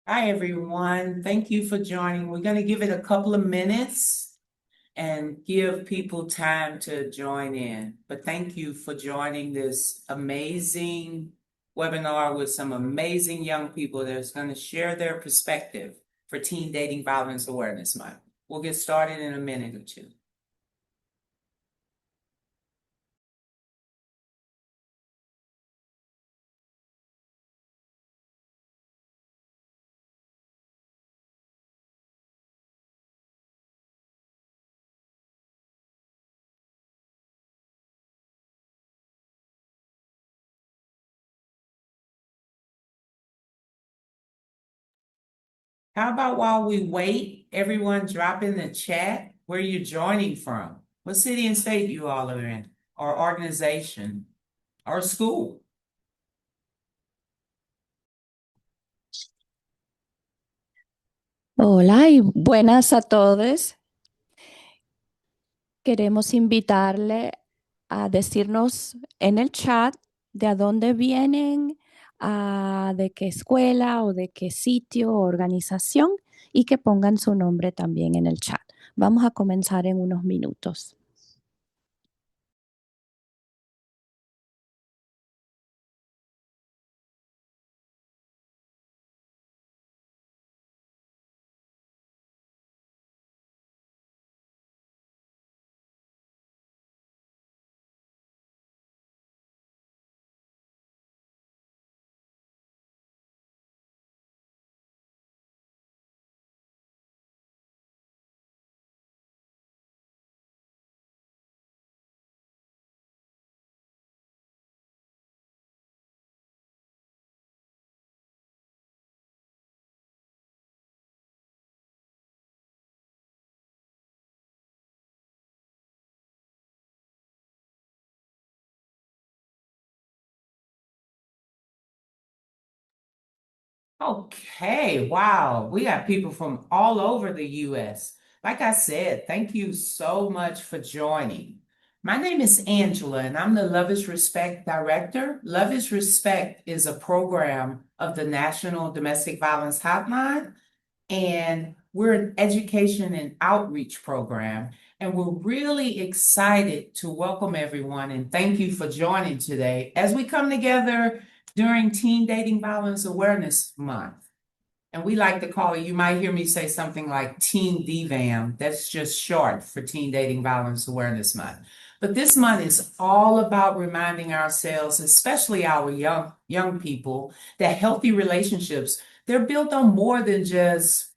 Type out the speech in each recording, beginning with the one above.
Hi, everyone. Thank you for joining. We're going to give it a couple of minutes and give people time to join in. But thank you for joining this amazing webinar with some amazing young people that's going to share their perspective for Teen Dating Violence Awareness Month. We'll get started in a minute or two. How about while we wait, everyone drop in the chat where you're joining from, what city and state you all are in, or organization, or school. Hola y buenas a todos. Queremos invitarle a decirnos en el chat de a dónde vienen, de qué escuela o de qué sitio o organización y que pongan su nombre también en el chat. Vamos a comenzar en unos minutos. Okay, wow. We got people from all over the US. Like I said, thank you so much for joining. My name is Angela, and I'm the Love is Respect Director. Love is Respect is a program of the National Domestic Violence Hotline, and we're an education and outreach program. And we're really excited to welcome everyone and thank you for joining today as we come together during Teen Dating Violence Awareness Month. And we like to call it, you might hear me say something like Teen DVAM. That's just short for Teen Dating Violence Awareness Month. But this month is all about reminding ourselves, especially our young people, that healthy relationships, they're built on more than just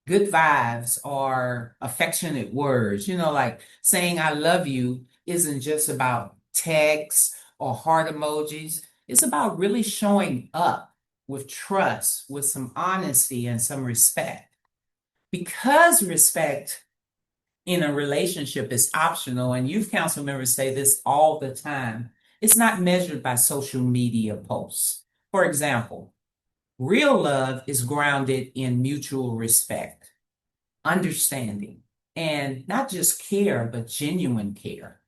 good vibes or affectionate words. Like saying I love you isn't just about text or heart emojis. It's about really showing up with trust, with some honesty and some respect. Because respect in a relationship is optional, and youth council members say this all the time, it's not measured by social media posts. For example, real love is grounded in mutual respect, understanding, and not just care, but genuine care.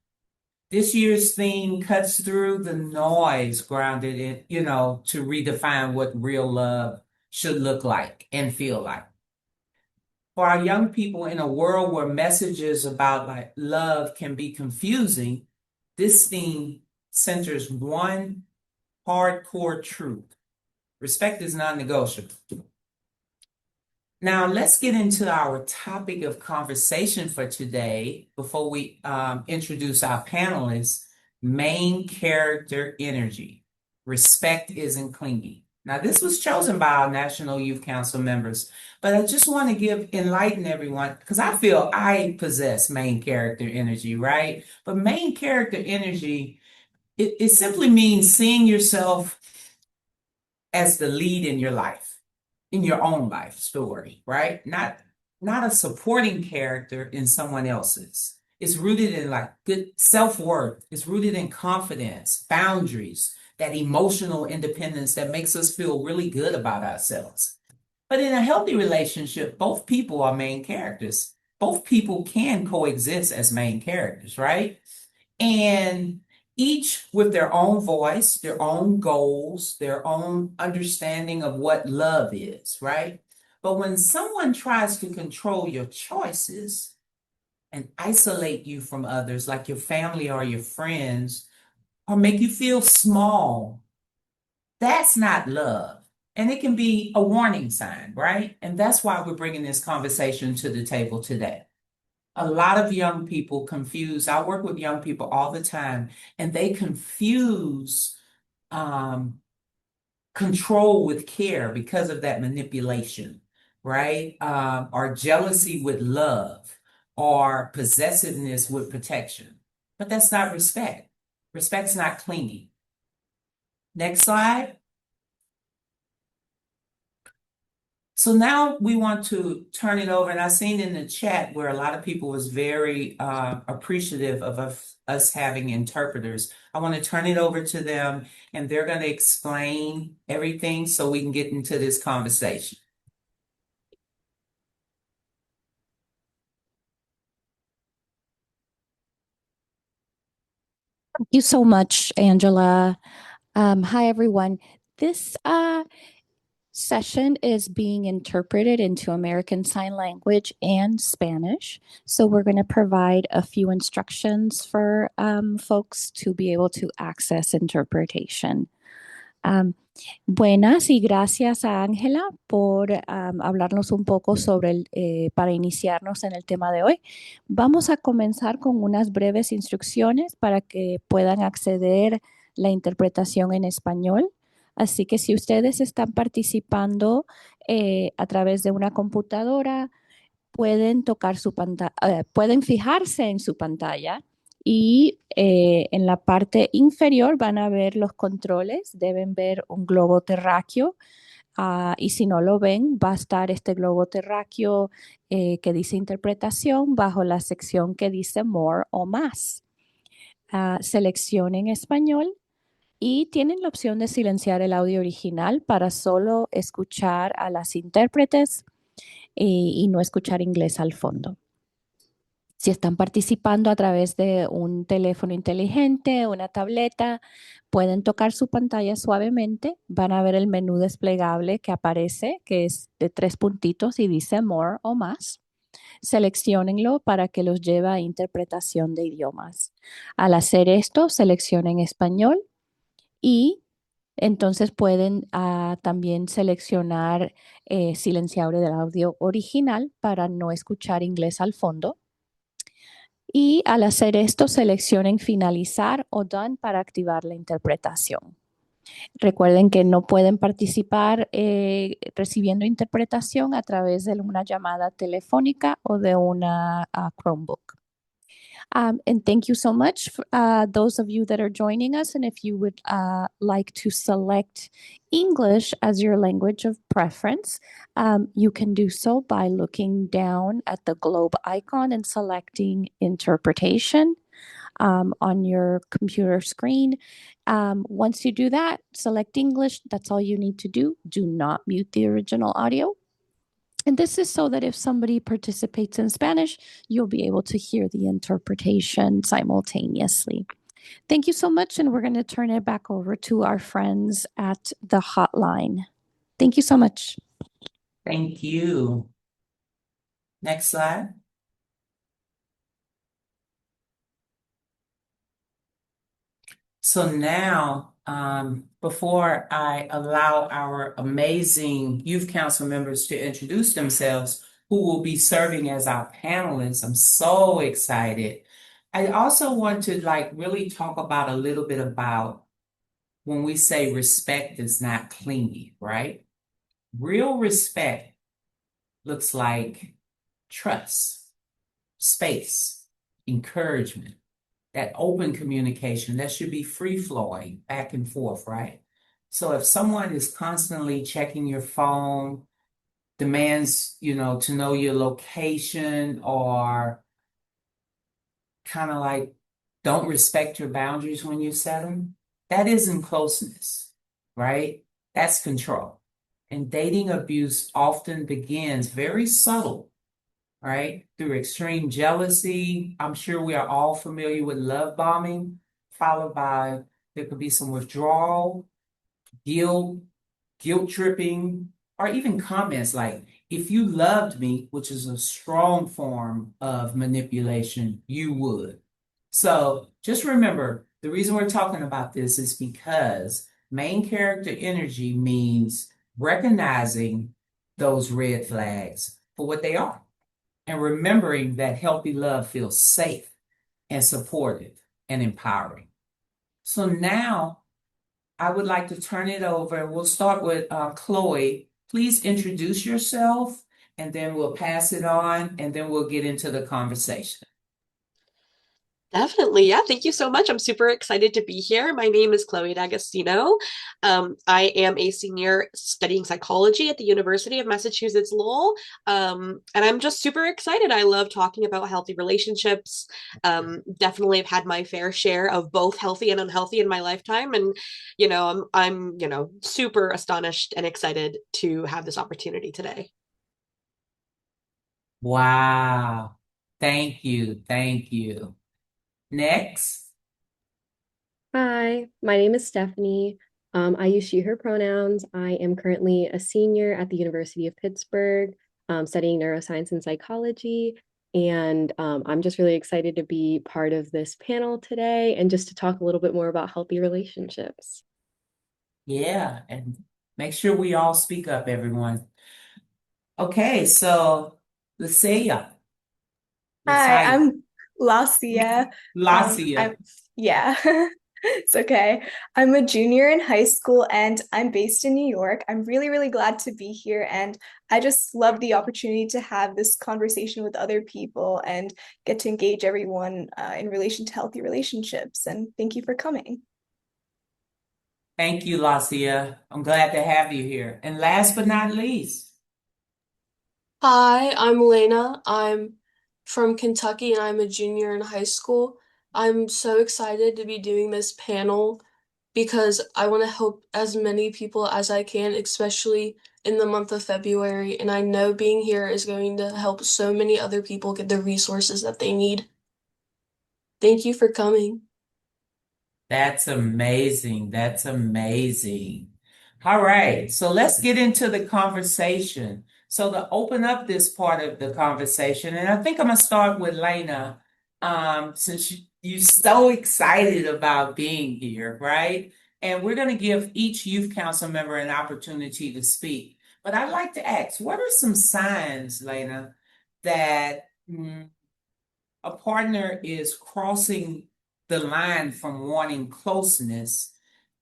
This year's theme cuts through the noise, grounded in, to redefine what real love should look like and feel like. For our young people in a world where messages about like love can be confusing, this theme centers one hardcore truth. Respect is non-negotiable. Now, let's get into our topic of conversation for today before we introduce our panelists. Main character energy. Respect isn't clingy. Now, this was chosen by our National Youth Council members, but I just want to enlighten everyone because I feel I possess main character energy, right? But main character energy, it simply means seeing yourself as the lead in your life, in your own life story, right? Not a supporting character in someone else's. It's rooted in like good self-worth. It's rooted in confidence, boundaries, that emotional independence that makes us feel really good about ourselves. But in a healthy relationship, both people are main characters. Both people can coexist as main characters, right? And each with their own voice, their own goals, their own understanding of what love is, right? But when someone tries to control your choices and isolate you from others, like your family or your friends, or make you feel small, that's not love. And it can be a warning sign, right? And that's why we're bringing this conversation to the table today. A lot of young people confuse, I work with young people all the time, and they confuse um, control with care because of that manipulation, right? Or jealousy with love, or possessiveness with protection. But that's not respect. Respect's not clingy. Next slide. So now we want to turn it over, and I've seen in the chat where a lot of people was very appreciative of us having interpreters. I want to turn it over to them, and they're going to explain everything so we can get into this conversation. Thank you so much, Angela. Hi, everyone. This session is being interpreted into American Sign Language and Spanish. So we're going to provide a few instructions for folks to be able to access interpretation. Buenas y gracias a Ángela por hablarnos un poco sobre para iniciarnos en el tema de hoy. Vamos a comenzar con unas breves instrucciones para que puedan acceder la interpretación en español. Así que si ustedes están participando a través de una computadora, pueden tocar su pantalla, pueden fijarse en su pantalla y en la parte inferior van a ver los controles, deben ver un globo terráqueo y si no lo ven, va a estar este globo terráqueo que dice interpretación bajo la sección que dice more o más. Seleccionen español y tienen la opción de silenciar el audio original para solo escuchar a las intérpretes y no escuchar inglés al fondo. Si están participando a través de un teléfono inteligente, una tableta, pueden tocar su pantalla suavemente, van a ver el menú desplegable que aparece, que es de 3 puntitos y dice More o más. Selecciónenlo para que los lleve a interpretación de idiomas. Al hacer esto, seleccionen español y entonces pueden también seleccionar silenciador del audio original para no escuchar inglés al fondo. Y al hacer esto, seleccionen finalizar o done para activar la interpretación. Recuerden que no pueden participar recibiendo interpretación a través de una llamada telefónica o de una Chromebook. And thank you so much, for, those of you that are joining us. And if you would like to select English as your language of preference, you can do so by looking down at the globe icon and selecting interpretation on your computer screen. Once you do that, select English. That's all you need to do. Do not mute the original audio. And this is so that if somebody participates in Spanish, you'll be able to hear the interpretation simultaneously. Thank you so much. And we're going to turn it back over to our friends at the hotline. Thank you so much. Thank you. Next slide. So now, before I allow our amazing youth council members to introduce themselves, who will be serving as our panelists, I'm so excited. I also want to really talk about a little bit about when we say respect is not clingy, right? Real respect looks like trust, space, encouragement, that open communication that should be free flowing back and forth, right? So if someone is constantly checking your phone, demands, to know your location, or kind of don't respect your boundaries when you set them, that isn't closeness, right? That's control. And dating abuse often begins very subtle, right? Through extreme jealousy. I'm sure we are all familiar with love bombing. followed by there could be some withdrawal, guilt, guilt tripping, or even comments like, if you loved me, which is a strong form of manipulation, you would. So just remember, the reason we're talking about this is because main character energy means recognizing those red flags for what they are and remembering that healthy love feels safe and supportive and empowering. So now I would like to turn it over. We'll start with Chloe. Please introduce yourself, and then we'll pass it on, and then we'll get into the conversation. Definitely. Yeah. Thank you so much. I'm super excited to be here. My name is Chloe D'Agostino. I am a senior studying psychology at the University of Massachusetts Lowell. And I'm just super excited. I love talking about healthy relationships. Definitely have had my fair share of both healthy and unhealthy in my lifetime. And, I'm super astonished and excited to have this opportunity today. Wow. Thank you. Thank you. Next. Hi, my name is Stephanie. I use she, her pronouns. I am currently a senior at the University of Pittsburgh, studying neuroscience and psychology. And I'm just really excited to be part of this panel today and just to talk a little bit more about healthy relationships. Yeah, and make sure we all speak up, everyone. Okay, so Lucia, Hi, Lucia, I'm Lacia. Lacia. I'm yeah, it's okay. I'm a junior in high school and I'm based in New York. I'm really, really glad to be here, and I just love the opportunity to have this conversation with other people and get to engage everyone in relation to healthy relationships. And thank you for coming. Thank you, Lacia. I'm glad to have you here. And last but not least, Hi, I'm Lena. I'm from Kentucky and I'm a junior in high school. I'm so excited to be doing this panel because I want to help as many people as I can, especially in the month of February. And I know being here is going to help so many other people get the resources that they need. Thank you for coming. that's amazing. That's amazing. All right, so let's get into the conversation. So to open up this part of the conversation, and I think I'm gonna start with Lena, since you're so excited about being here, right? And we're gonna give each youth council member an opportunity to speak. But I'd like to ask, what are some signs, Lena, that a partner is crossing the line from wanting closeness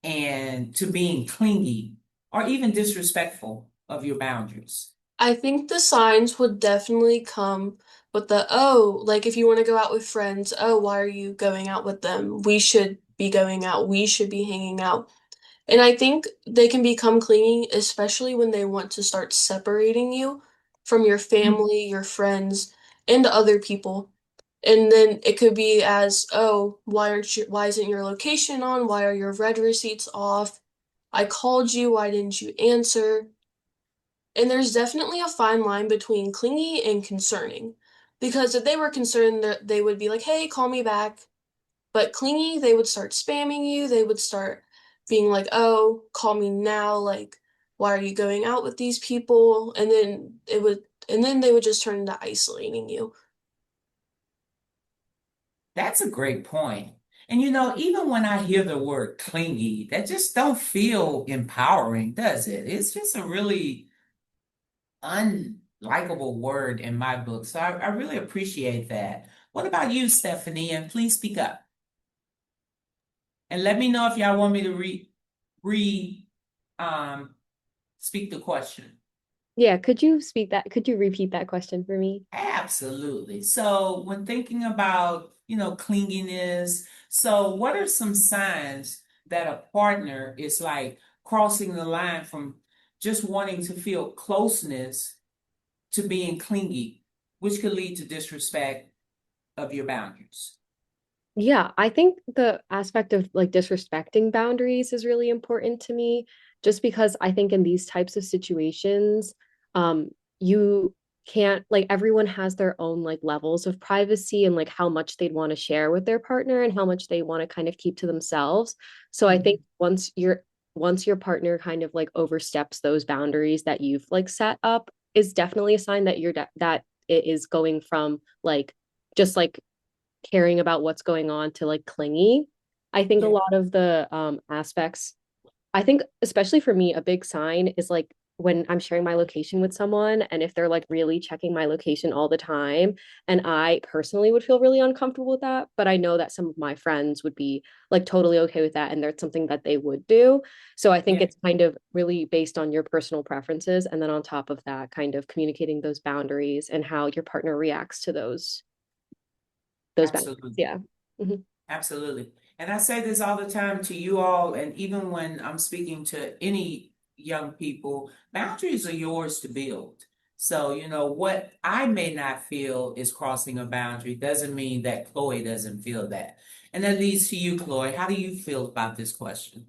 and to being clingy or even disrespectful of your boundaries? I think the signs would definitely come with oh, like if you want to go out with friends, oh, why are you going out with them? We should be going out. We should be hanging out. And I think they can become clingy, especially when they want to start separating you from your family, your friends, and other people. And then it could be as, oh, why isn't your location on? Why are your red receipts off? I called you, why didn't you answer? And there's definitely a fine line between clingy and concerning. Because if they were concerned, they would be like, hey, call me back. But clingy, they would start spamming you. They would start being like, oh, call me now. Like, why are you going out with these people? And then they would just turn into isolating you. That's a great point. And even when I hear the word clingy, that just don't feel empowering, does it? It's just a really unlikable word in my book. So I really appreciate that. What about you, Stephanie? And please speak up. And let me know if y'all want me to re um speak the question. Yeah, could you repeat that question for me? Absolutely. So when thinking about, clinginess, so what are some signs that a partner is like crossing the line from just wanting to feel closeness to being clingy, which could lead to disrespect of your boundaries? Yeah, I think the aspect of like disrespecting boundaries is really important to me, just because I think in these types of situations, um, you can't, like, everyone has their own like levels of privacy and like how much they'd want to share with their partner and how much they want to kind of keep to themselves. So I think once your partner kind of like oversteps those boundaries that you've like set up is definitely a sign that that it is going from like just like caring about what's going on to like clingy. I think a Yeah, lot of the aspects, I think especially for me, a big sign is like when I'm sharing my location with someone and if they're like really checking my location all the time. And I personally would feel really uncomfortable with that, but I know that some of my friends would be like totally okay with that and that's something that they would do. So I think yeah, it's kind of really based on your personal preferences. And then on top of that, kind of communicating those boundaries and how your partner reacts to those boundaries. absolutely. Yeah. Mhm. Absolutely. And I say this all the time to you all, and even when I'm speaking to any young people, boundaries are yours to build. So, what I may not feel is crossing a boundary doesn't mean that Chloe doesn't feel that. And that leads to you, Chloe. How do you feel about this question?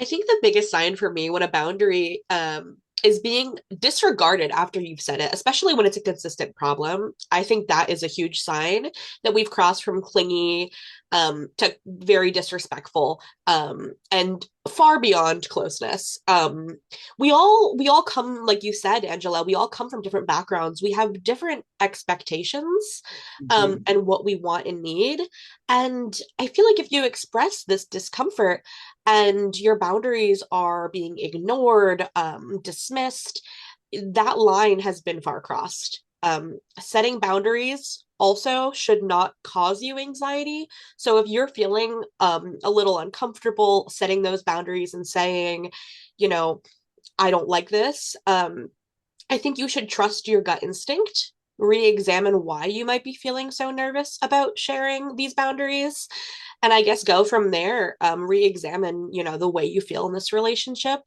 I think the biggest sign for me when a boundary is being disregarded after you've said it, especially when it's a consistent problem. I think that is a huge sign that we've crossed from clingy to very disrespectful and far beyond closeness. We all come, like you said, Angela, we all come from different backgrounds. We have different expectations Mhm. and what we want and need. And I feel like if you express this discomfort, and your boundaries are being ignored, dismissed, that line has been far crossed. Setting boundaries also should not cause you anxiety. So if you're feeling a little uncomfortable setting those boundaries and saying, you know, I don't like this, I think you should trust your gut instinct, re-examine why you might be feeling so nervous about sharing these boundaries, and I guess go from there, re-examine, the way you feel in this relationship.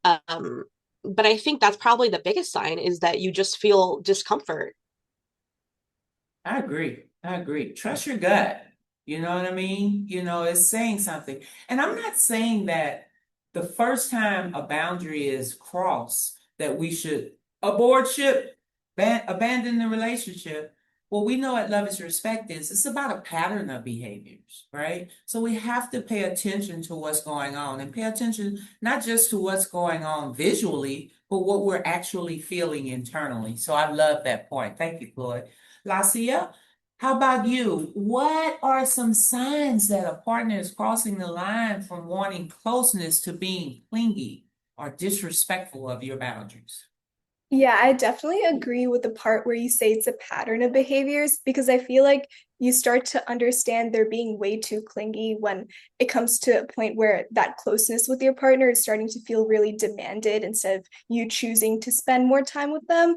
Um, but I think that's probably the biggest sign is that you just feel discomfort. I agree. I agree. Trust your gut. You know what I mean? It's saying something. And I'm not saying that the first time a boundary is crossed, that we should abort ship, abandon the relationship. What we know at Love is Respect is it's about a pattern of behaviors, right? So we have to pay attention to what's going on and pay attention not just to what's going on visually, but what we're actually feeling internally. So I love that point. Thank you, Floyd. Lacia, how about you? What are some signs that a partner is crossing the line from wanting closeness to being clingy or disrespectful of your boundaries? Yeah, I definitely agree with the part where you say it's a pattern of behaviors because I feel like you start to understand they're being way too clingy when it comes to a point where that closeness with your partner is starting to feel really demanded instead of you choosing to spend more time with them.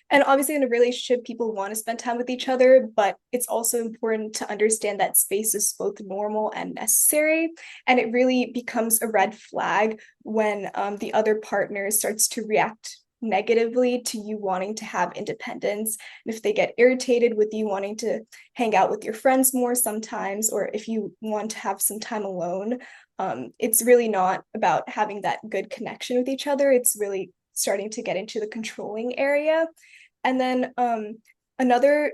And obviously, in a relationship, people want to spend time with each other, but it's also important to understand that space is both normal and necessary. And it really becomes a red flag when the other partner starts to react negatively to you wanting to have independence. And if they get irritated with you wanting to hang out with your friends more sometimes, or if you want to have some time alone, it's really not about having that good connection with each other. It's really starting to get into the controlling area. And then another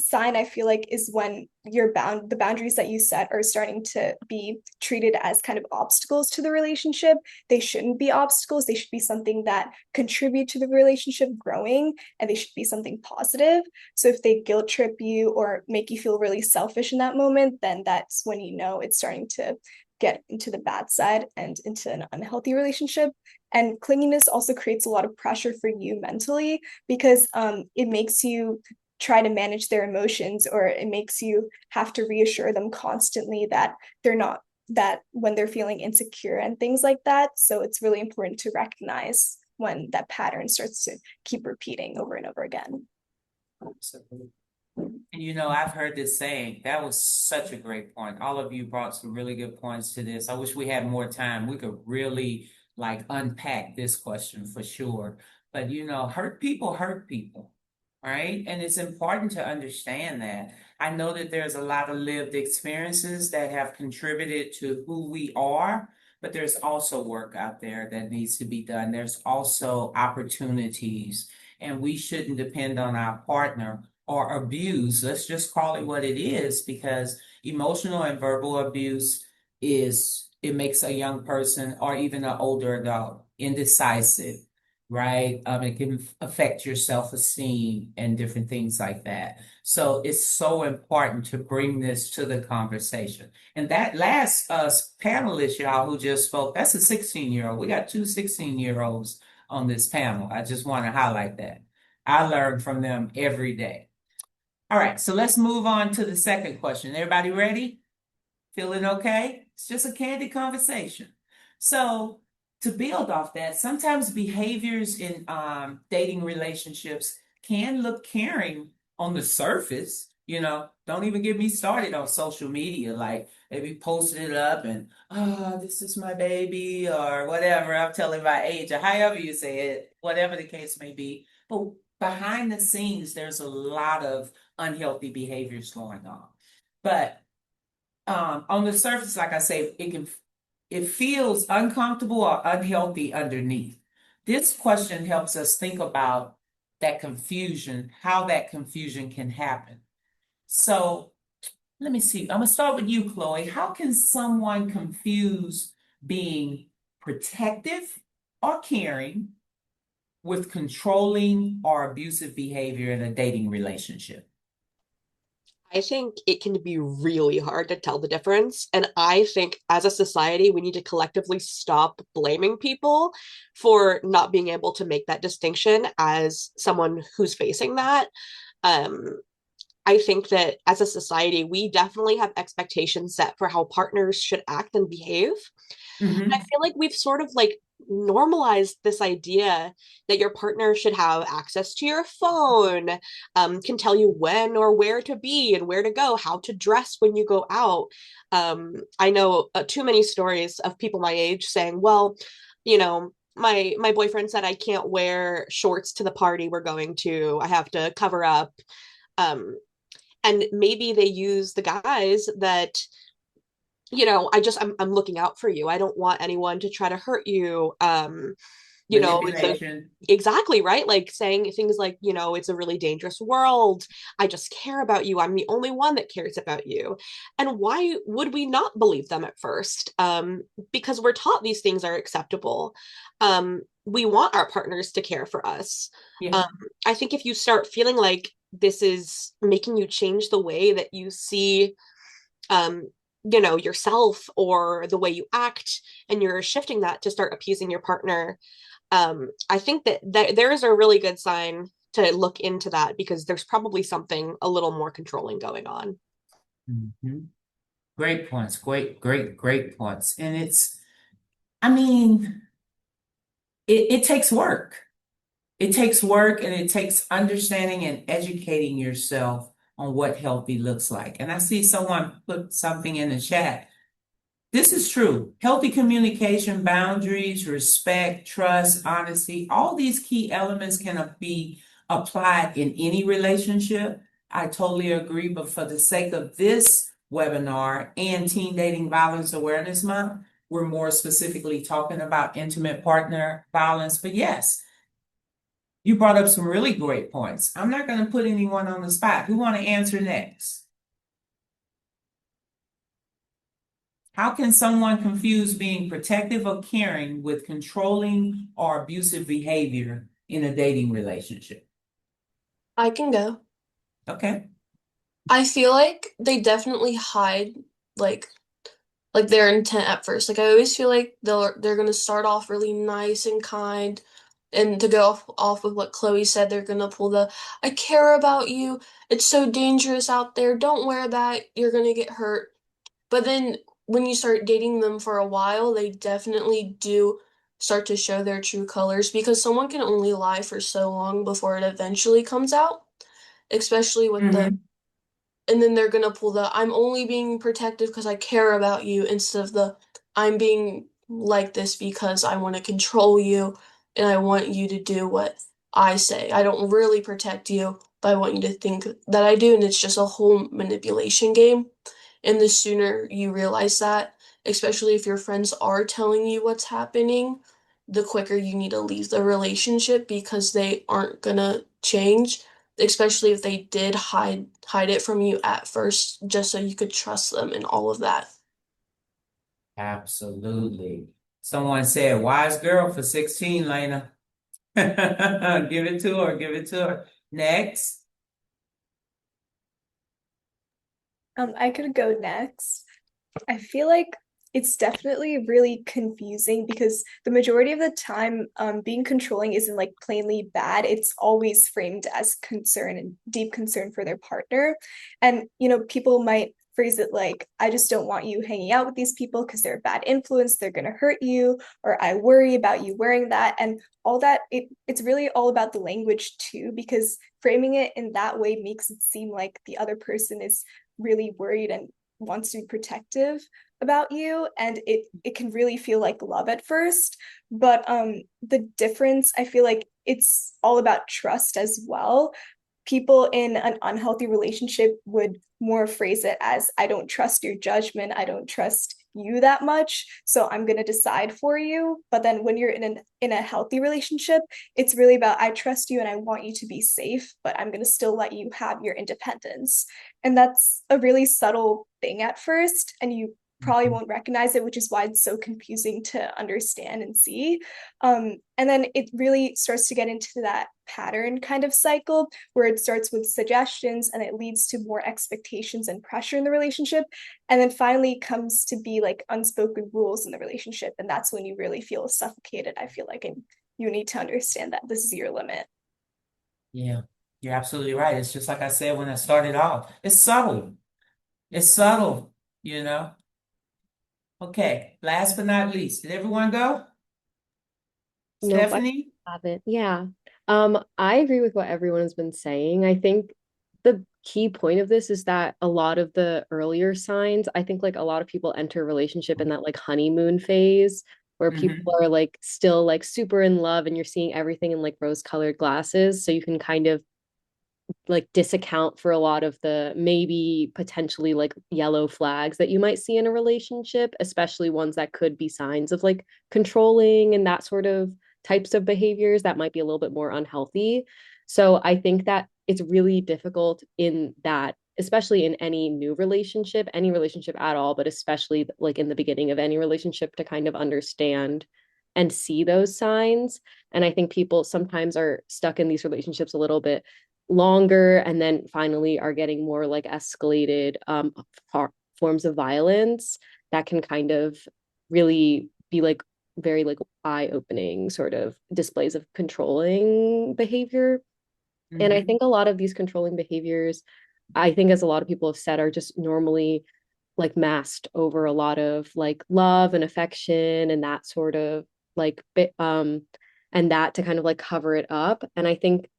sign I feel like is when the boundaries that you set are starting to be treated as kind of obstacles to the relationship. They shouldn't be obstacles. They should be something that contribute to the relationship growing, and they should be something positive. So if they guilt trip you or make you feel really selfish in that moment, then that's when you know it's starting to get into the bad side and into an unhealthy relationship. And clinginess also creates a lot of pressure for you mentally because it makes you try to manage their emotions, or it makes you have to reassure them constantly that they're not, that when they're feeling insecure and things like that. So it's really important to recognize when that pattern starts to keep repeating over and over again. Absolutely. And I've heard this saying. That was such a great point. All of you brought some really good points to this. I wish we had more time. We could really like unpack this question for sure. But hurt people, right? And it's important to understand that. I know that there's a lot of lived experiences that have contributed to who we are, but there's also work out there that needs to be done. There's also opportunities, and we shouldn't depend on our partner or abuse. Let's just call it what it is, because emotional and verbal abuse it makes a young person or even an older adult indecisive, right? It can affect your self-esteem and different things like that. So it's so important to bring this to the conversation. And that last panelist, y'all, who just spoke, that's a 16-year-old. We got two 16-year-olds on this panel. I just want to highlight that. I learn from them every day. All right, so let's move on to the second question. Everybody ready? Feeling okay? It's just a candid conversation. So to build off that, sometimes behaviors in dating relationships can look caring on the surface. Don't even get me started on social media. Like maybe posting it up and, oh, this is my baby or whatever. I'm telling my age or however you say it, whatever the case may be. But behind the scenes, there's a lot of unhealthy behaviors going on. But on the surface, like I say, it feels uncomfortable or unhealthy underneath. This question helps us think about that confusion, how that confusion can happen. So let me see. I'm gonna start with you, Chloe. How can someone confuse being protective or caring with controlling or abusive behavior in a dating relationship? I think it can be really hard to tell the difference. And I think as a society, we need to collectively stop blaming people for not being able to make that distinction as someone who's facing that. Um, I think that as a society, we definitely have expectations set for how partners should act and behave. I Mm-hmm. feel like we've sort of like normalized this idea that your partner should have access to your phone, can tell you when or where to be and where to go, how to dress when you go out. I know too many stories of people my age saying, well, my boyfriend said I can't wear shorts to the party we're going to. I have to cover up. And maybe they use the guys that I'm looking out for you. I don't want anyone to try to hurt you. Manipulation. Exactly, right? Like saying things like, it's a really dangerous world. I just care about you. I'm the only one that cares about you. And why would we not believe them at first? Because we're taught these things are acceptable. We want our partners to care for us. Yeah. Um, I think if you start feeling like this is making you change the way that you see um, yourself or the way you act, and you're shifting that to start appeasing your partner, I think that there is a really good sign to look into that, because there's probably something a little more controlling going on. Mm-hmm. Great points. Great points. And I mean, it takes work. It takes work and it takes understanding and educating yourself on what healthy looks like. And I see someone put something in the chat. This is true. Healthy communication, boundaries, respect, trust, honesty, all these key elements can be applied in any relationship. I totally agree. But for the sake of this webinar and Teen Dating Violence Awareness Month, we're more specifically talking about intimate partner violence. But yes, you brought up some really great points. I'm not going to put anyone on the spot. Who want to answer next? How can someone confuse being protective or caring with controlling or abusive behavior in a dating relationship? I can go. Okay. I feel like they definitely hide like their intent at first. Like I always feel like they're gonna start off really nice and kind, and to go off of what Chloe said, they're gonna pull the "I care about you. It's so dangerous out there. Don't wear that. You're gonna get hurt." But then when you start dating them for a while, they definitely do start to show their true colors, because someone can only lie for so long before it eventually comes out, especially with the, Mm-hmm. and then they're gonna pull the "I'm only being protective because I care about you" instead of the "I'm being like this because I want to control you and I want you to do what I say. I don't really protect you, but I want you to think that I do." And it's just a whole manipulation game. And the sooner you realize that, especially if your friends are telling you what's happening, the quicker you need to leave the relationship because they aren't gonna change, especially if they did hide it from you at first just so you could trust them and all of that. Absolutely. Someone said, wise girl for 16, Lena. Give it to her, give it to her. Next. I could go next. I feel like it's definitely really confusing because the majority of the time, being controlling isn't like plainly bad. It's always framed as concern and deep concern for their partner. And, people might phrase it like, I just don't want you hanging out with these people because they're a bad influence, they're going to hurt you, or I worry about you wearing that. And all that, it's really all about the language too, because framing it in that way makes it seem like the other person is really worried and wants to be protective about you, and it can really feel like love at first, but the difference, I feel like it's all about trust as well. People in an unhealthy relationship would more phrase it as, I don't trust your judgment, I don't trust you that much, so I'm going to decide for you. But then when you're in a healthy relationship, it's really about, I trust you and I want you to be safe, but I'm going to still let you have your independence. And that's a really subtle thing at first, and you probably won't recognize it, which is why it's so confusing to understand and see. And then it really starts to get into that pattern kind of cycle where it starts with suggestions and it leads to more expectations and pressure in the relationship. And then finally comes to be like unspoken rules in the relationship. And that's when you really feel suffocated, I feel like, and you need to understand that this is your limit. Yeah, you're absolutely right. It's just like I said when I started off. It's subtle. It's subtle, you know. Okay, last but not least, did everyone go? Nope, I Stephanie? haven't. Yeah. I agree with what everyone has been saying. I think the key point of this is that a lot of the earlier signs, I think like a lot of people enter a relationship in that like honeymoon phase where people Hmm. are like still like super in love and you're seeing everything in like rose-colored glasses. So you can kind of like disaccount for a lot of the maybe potentially like yellow flags that you might see in a relationship, especially ones that could be signs of like controlling and that sort of types of behaviors that might be a little bit more unhealthy. So I think that it's really difficult in that, especially in any relationship at all, but especially like in the beginning of any relationship to kind of understand and see those signs. And I think people sometimes are stuck in these relationships a little bit longer and then finally are getting more like escalated forms of violence that can kind of really be like very like eye-opening sort of displays of controlling behavior. And I Hmm. think a lot of these controlling behaviors, I think as a lot of people have said, are just normally like masked over a lot of like love and affection and that sort of like bit and that to kind of like cover it up. And I think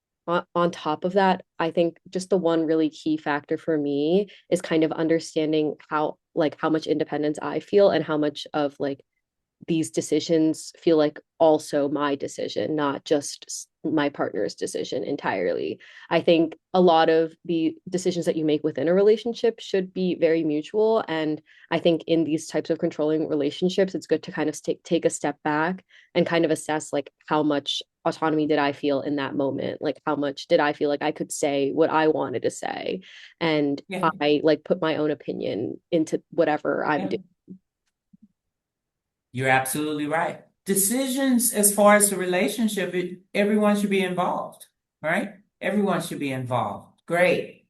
on top of that, I think just the one really key factor for me is kind of understanding how much independence I feel and how much of like these decisions feel like also my decision, not just my partner's decision entirely. I think a lot of the decisions that you make within a relationship should be very mutual. And I think in these types of controlling relationships, it's good to kind of take a step back and kind of assess like how much autonomy did I feel in that moment? Like how much did I feel like I could say what I wanted to say? And Yeah, I like put my own opinion into whatever I'm yeah. doing. You're absolutely right. Decisions as far as the relationship, everyone should be involved, right? Everyone should be involved. Great.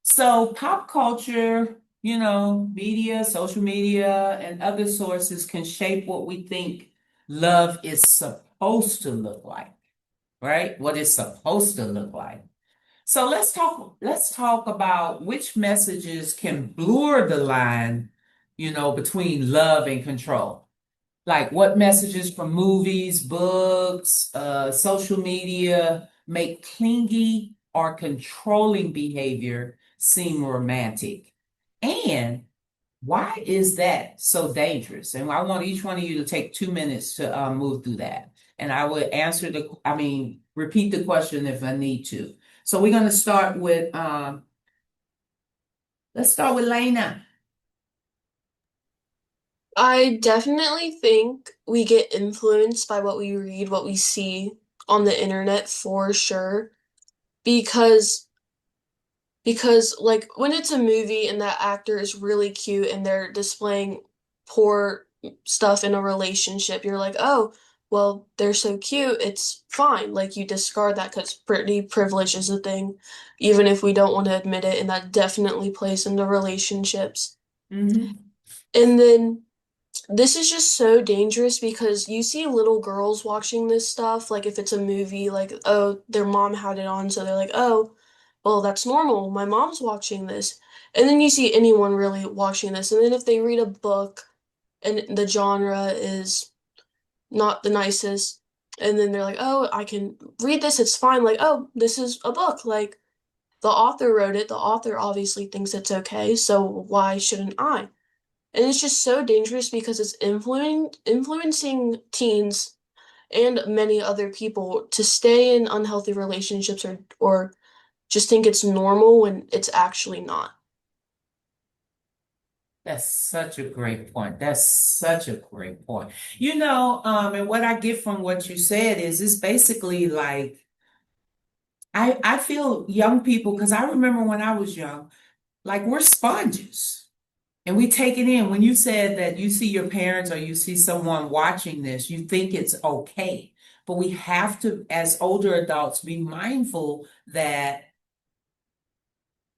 So pop culture, media, social media, and other sources can shape what we think love is supposed to look like, right? What it's supposed to look like. So let's talk about which messages can blur the line, between love and control. Like what messages from movies, books, social media make clingy or controlling behavior seem romantic? And why is that so dangerous? And I want each one of you to take 2 minutes to move through that. And I would repeat the question if I need to. So we're going to start with, let's start with Lena. I definitely think we get influenced by what we read, what we see on the internet for sure. Because like when it's a movie and that actor is really cute and they're displaying poor stuff in a relationship, you're like, oh, well, they're so cute, it's fine. Like you discard that because pretty privilege is a thing, even if we don't want to admit it, and that definitely plays into relationships. Hmm. And then this is just so dangerous because you see little girls watching this stuff, like if it's a movie, like, oh, their mom had it on, so they're like, oh, well, that's normal. My mom's watching this. And then you see anyone really watching this. And then if they read a book and the genre is not the nicest, and then they're like, oh, I can read this, it's fine. Like, oh, this is a book. Like, the author wrote it. The author obviously thinks it's okay, so why shouldn't I? And it's just so dangerous because it's influencing teens and many other people to stay in unhealthy relationships or just think it's normal when it's actually not. That's such a great point. That's such a great point. And what I get from what you said is it's basically like I feel young people, because I remember when I was young, like we're sponges and we take it in. When you said that you see your parents or you see someone watching this, you think it's okay. But we have to, as older adults, be mindful that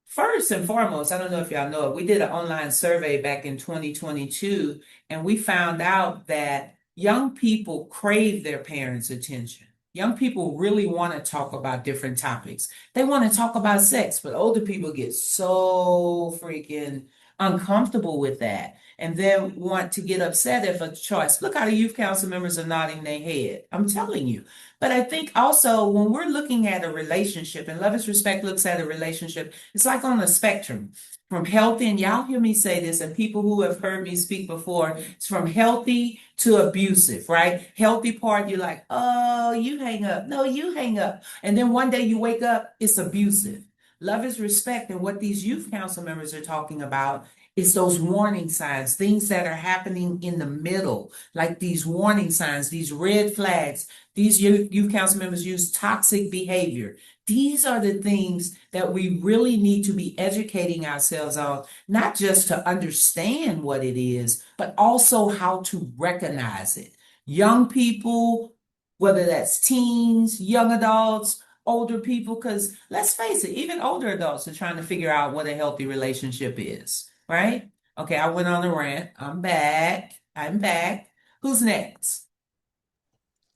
first and foremost, I don't know if y'all know it, we did an online survey back in 2022, and we found out that young people crave their parents' attention. Young people really want to talk about different topics. They want to talk about sex, but older people get so freaking uncomfortable with that and then want to get upset if a choice. Look how the youth council members are nodding their head. I'm telling you. But I think also when we're looking at a relationship, and Love is Respect looks at a relationship, it's like on a spectrum from healthy, and y'all hear me say this, and people who have heard me speak before, it's from healthy to abusive, right? Healthy part, you're like, oh, you hang up. No, you hang up. And then one day you wake up, it's abusive. Love is respect. And what these youth council members are talking about is those warning signs, things that are happening in the middle, like these warning signs, these red flags. These youth council members use toxic behavior. These are the things that we really need to be educating ourselves on, not just to understand what it is, but also how to recognize it. Young people, whether that's teens, young adults, older people, because let's face it, even older adults are trying to figure out what a healthy relationship is, right? Okay, I went on a rant. I'm back. I'm back. Who's next?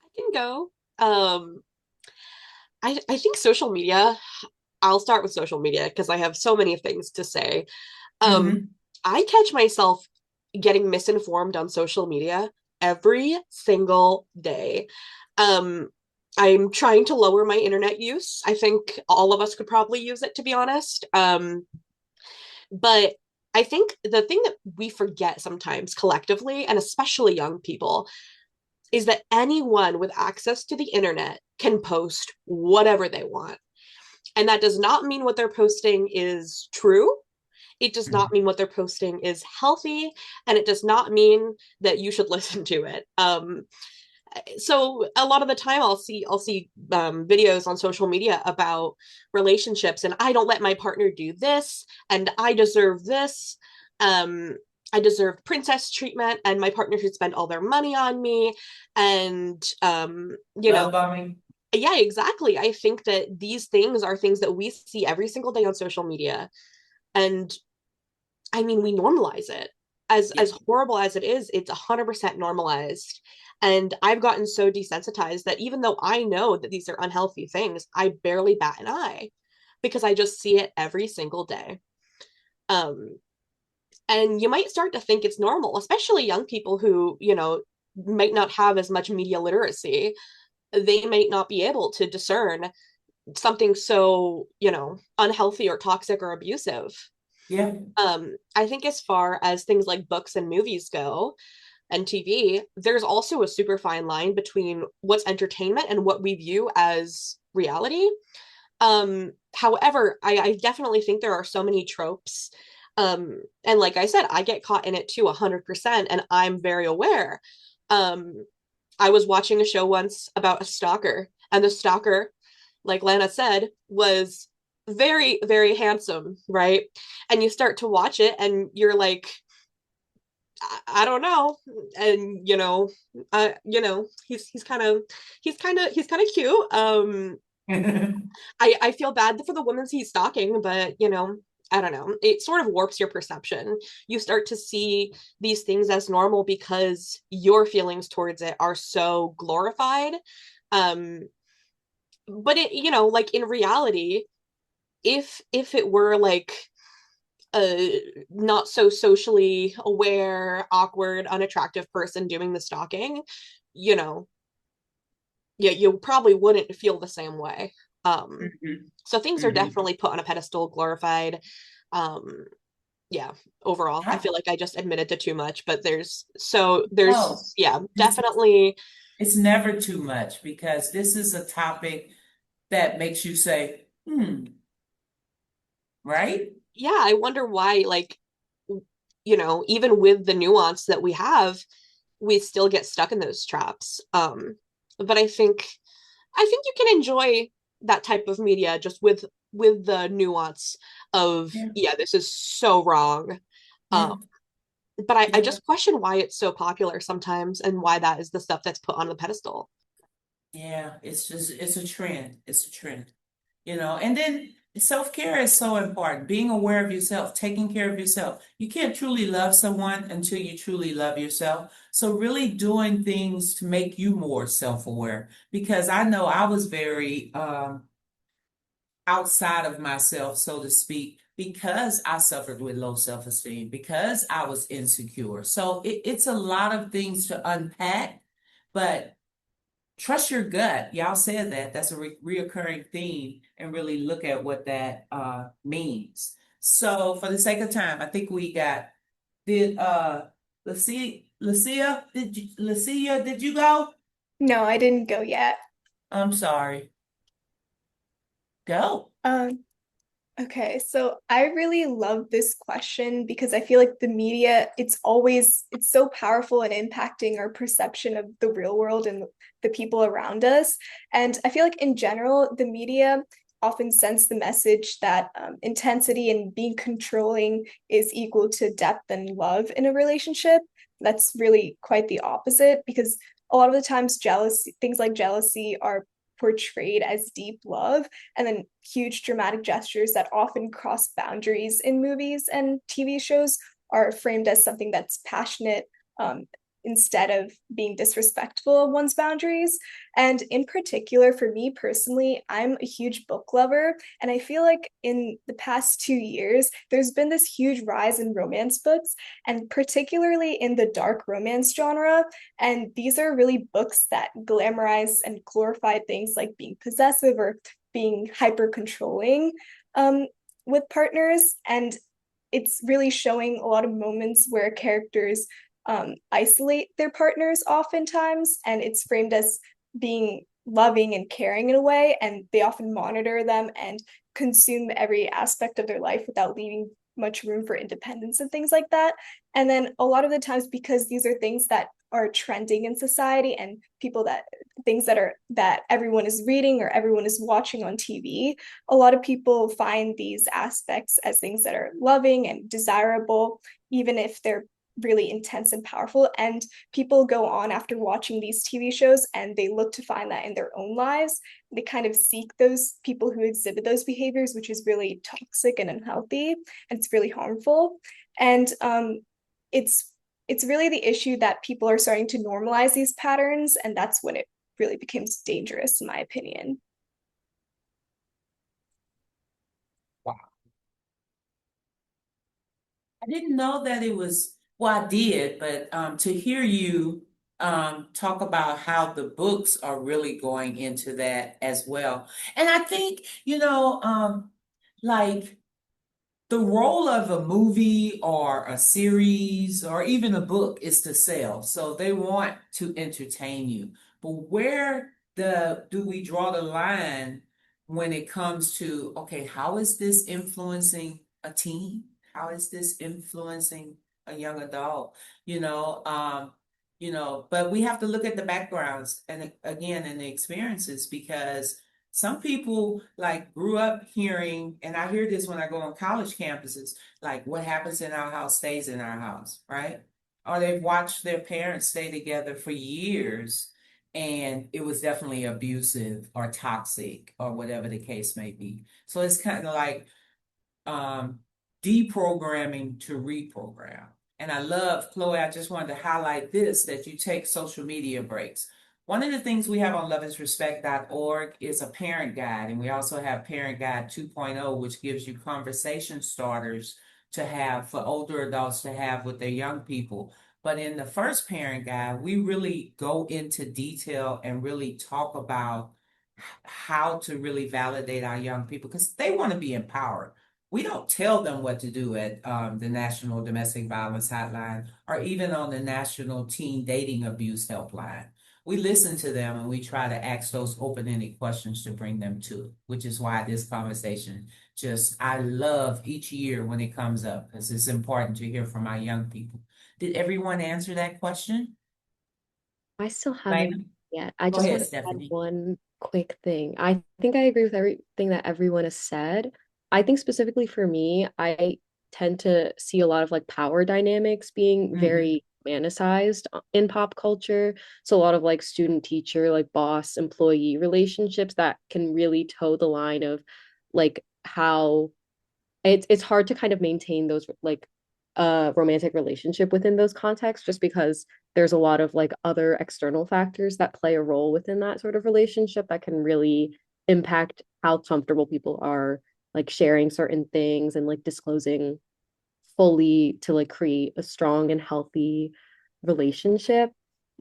I can go. Um, I think social media, I'll start with social media because I have so many things to say. Um, Hmm. I catch myself getting misinformed on social media every single day. Um, I'm trying to lower my internet use. I think all of us could probably use it, to be honest. But I think the thing that we forget sometimes collectively, and especially young people, is that anyone with access to the internet can post whatever they want. And that does not mean what they're posting is true. It does not mean what they're posting is healthy, and it does not mean that you should listen to it. So a lot of the time I'll see videos on social media about relationships, and I don't let my partner do this, and I deserve this. Um, I deserve princess treatment, and my partner should spend all their money on me. And Love bombing. yeah, exactly. I think that these things are things that we see every single day on social media, and I mean, we normalize it. As horrible as it is, it's 100% normalized. And I've gotten so desensitized that even though I know that these are unhealthy things, I barely bat an eye because I just see it every single day. Um, and you might start to think it's normal, especially young people who, might not have as much media literacy. They might not be able to discern something so, unhealthy or toxic or abusive. Yeah. I think as far as things like books and movies go and TV, there's also a super fine line between what's entertainment and what we view as reality. However, I definitely think there are so many tropes And like I said, I get caught in it too 100%, and I'm very aware. I was watching a show once about a stalker, and the stalker, like Lana said, was very, very handsome, right? And you start to watch it and you're like, I don't know. And he's kind of cute. I feel bad for the women he's stalking, but I don't know. It sort of warps your perception. You start to see these things as normal because your feelings towards it are so glorified. Um, but like in reality, if it were like a not so socially aware, awkward, unattractive person doing the stalking, you know, yeah, you probably wouldn't feel the same way. So things are definitely put on a pedestal, glorified. Um, yeah, overall, I feel like I just admitted to too much, but Oh, yeah, it's definitely. it's never too much because this is a topic that makes you say, right? Yeah, I wonder why, like, even with the nuance that we have, we still get stuck in those traps. But I think you can enjoy that type of media just with the nuance of, Yeah. yeah, this is so wrong. Yeah. But I Yeah. just question why it's so popular sometimes and why that is the stuff that's put on the pedestal. Yeah, it's a trend. It's a trend. And then self-care is so important. Being aware of yourself, taking care of yourself. You can't truly love someone until you truly love yourself. So really doing things to make you more self-aware. Because I know I was very outside of myself, so to speak, because I suffered with low self-esteem, because I was insecure. So it's a lot of things to unpack, but trust your gut. Y'all said that. That's a reoccurring theme, and really look at what that means. So, for the sake of time, I think we got did Lucia, did you go? No, I didn't go yet. I'm sorry. Go. Um, Okay, so I really love this question because I feel like the media, it's so powerful in impacting our perception of the real world and the people around us. And I feel like in general, the media often sends the message that intensity and being controlling is equal to depth and love in a relationship. That's really quite the opposite because a lot of the times jealousy, things like jealousy are portrayed as deep love, and then huge dramatic gestures that often cross boundaries in movies and TV shows are framed as something that's passionate, um, instead of being disrespectful of one's boundaries. And in particular, for me personally, I'm a huge book lover. And I feel like in the past 2 years, there's been this huge rise in romance books, and particularly in the dark romance genre. And these are really books that glamorize and glorify things like being possessive or being hyper controlling, um, with partners. And it's really showing a lot of moments where characters isolate their partners oftentimes, and it's framed as being loving and caring in a way, and they often monitor them and consume every aspect of their life without leaving much room for independence and things like that. And then a lot of the times, because these are things that are trending in society and people that things that everyone is reading or everyone is watching on TV, a lot of people find these aspects as things that are loving and desirable, even if they're really intense and powerful. And people go on after watching these TV shows and they look to find that in their own lives. They kind of seek those people who exhibit those behaviors, which is really toxic and unhealthy, and it's really harmful. And it's it's really the issue that people are starting to normalize these patterns, and that's when it really becomes dangerous, in my opinion. Wow. I didn't know that it was, well, I did, but to hear you talk about how the books are really going into that as well. And I think, like the role of a movie or a series or even a book is to sell. So they want to entertain you. But where do we draw the line when it comes to, okay, how is this influencing a teen? How is this influencing a young adult? You know, but we have to look at the backgrounds and again and the experiences because some people like grew up hearing, and I hear this when I go on college campuses, like what happens in our house stays in our house, right? Or they've watched their parents stay together for years and it was definitely abusive or toxic or whatever the case may be. So it's kind of like um, deprogramming to reprogram. And I love, Chloe, I just wanted to highlight this that you take social media breaks. One of the things we have on loveisrespect.org is a parent guide, and we also have Parent Guide 2.0, which gives you conversation starters to have for older adults to have with their young people. But in the first parent guide, we really go into detail and really talk about how to really validate our young people because they want to be empowered. We don't tell them what to do at the National Domestic Violence Hotline or even on the National Teen Dating Abuse Helpline. We listen to them and we try to ask those open-ended questions to bring them to, which is why this conversation I love each year when it comes up because it's important to hear from our young people. Did everyone answer that question? I still haven't Lana? yet. I Go just ahead, want to add Stephanie. one quick thing. I think I agree with everything that everyone has said. I think specifically for me, I tend to see a lot of like power dynamics being Mhm. very romanticized in pop culture. So a lot of like student teacher, like boss employee relationships that can really toe the line of like how it's hard to kind of maintain those like romantic relationship within those contexts just because there's a lot of like other external factors that play a role within that sort of relationship that can really impact how comfortable people are like sharing certain things and like disclosing fully to like create a strong and healthy relationship.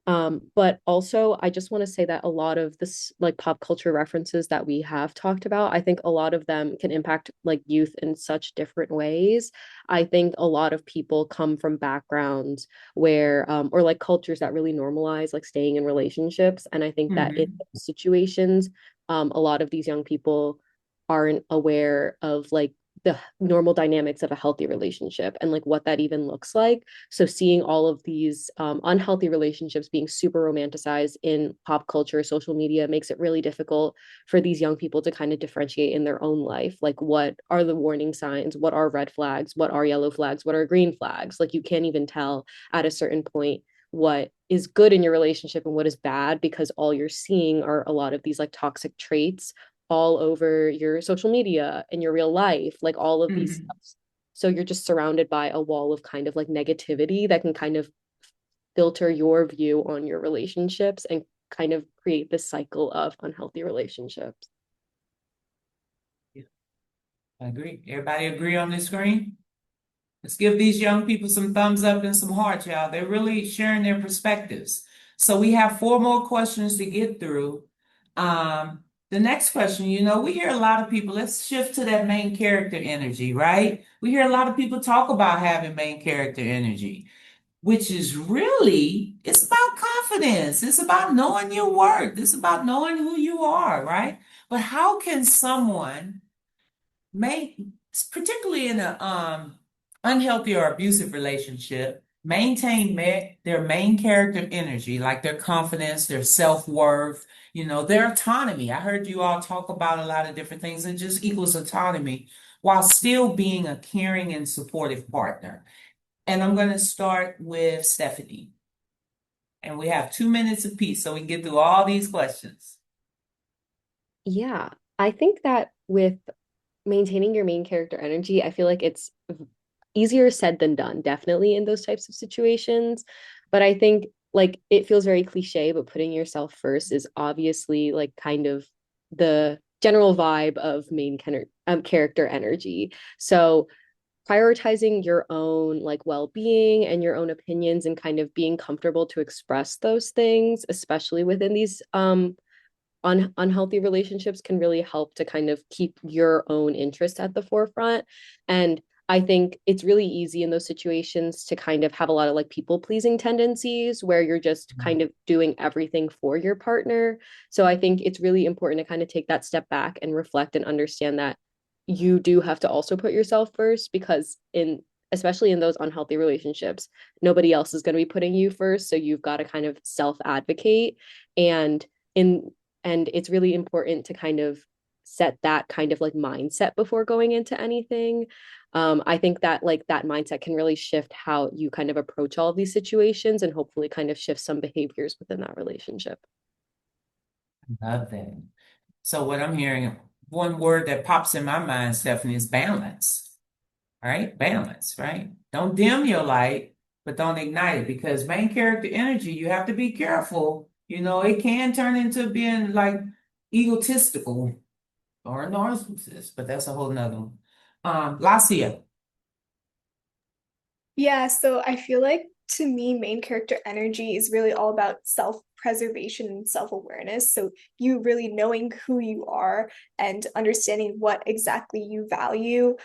But also, I just want to say that a lot of this, like pop culture references that we have talked about, I think a lot of them can impact like youth in such different ways. I think a lot of people come from backgrounds where, or like cultures that really normalize like staying in relationships. And I think that in Mhm. those situations, a lot of these young people aren't aware of like the normal dynamics of a healthy relationship and like what that even looks like. So seeing all of these unhealthy relationships being super romanticized in pop culture, social media makes it really difficult for these young people to kind of differentiate in their own life. Like, what are the warning signs? What are red flags? What are yellow flags? What are green flags? Like, you can't even tell at a certain point what is good in your relationship and what is bad because all you're seeing are a lot of these like toxic traits all over your social media and your real life, like all of these Mhm. stuff. So you're just surrounded by a wall of kind of like negativity that can kind of filter your view on your relationships and kind of create this cycle of unhealthy relationships. Yeah, I agree. Everybody agree on this screen? Let's give these young people some thumbs up and some hearts, y'all. They're really sharing their perspectives. So we have four more questions to get through. The next question, we hear a lot of people, let's shift to that main character energy, right? We hear a lot of people talk about having main character energy, which is really, it's about confidence. It's about knowing your worth. It's about knowing who you are, right? But how can someone particularly in a unhealthy or abusive relationship, maintain their main character energy, like their confidence, their self-worth, their autonomy. I heard you all talk about a lot of different things. It just equals autonomy while still being a caring and supportive partner. And I'm going to start with Stephanie. And we have 2 minutes apiece so we can get through all these questions. Yeah, I think that with maintaining your main character energy, I feel like it's easier said than done, definitely in those types of situations. But I think like it feels very cliche, but putting yourself first is obviously like kind of the general vibe of character energy. So prioritizing your own like well-being and your own opinions and kind of being comfortable to express those things, especially within these unhealthy relationships, can really help to kind of keep your own interest at the forefront. And I think it's really easy in those situations to kind of have a lot of like people pleasing tendencies where you're just kind of doing everything for your partner. So I think it's really important to kind of take that step back and reflect and understand that you do have to also put yourself first, because especially in those unhealthy relationships, nobody else is going to be putting you first, so you've got to kind of self advocate. And in and it's really important to kind of set that kind of like mindset before going into anything. I think that like that mindset can really shift how you kind of approach all of these situations, and hopefully kind of shift some behaviors within that relationship. Love that. So what I'm hearing, one word that pops in my mind, Stephanie, is balance. Right? Balance, right? Don't dim your light, but don't ignite it, because main character energy, you have to be careful. It can turn into being like egotistical or a narcissist, but that's a whole nother one. Lacia. Yeah, so I feel like to me, main character energy is really all about self-preservation and self-awareness. So you really knowing who you are and understanding what exactly you value,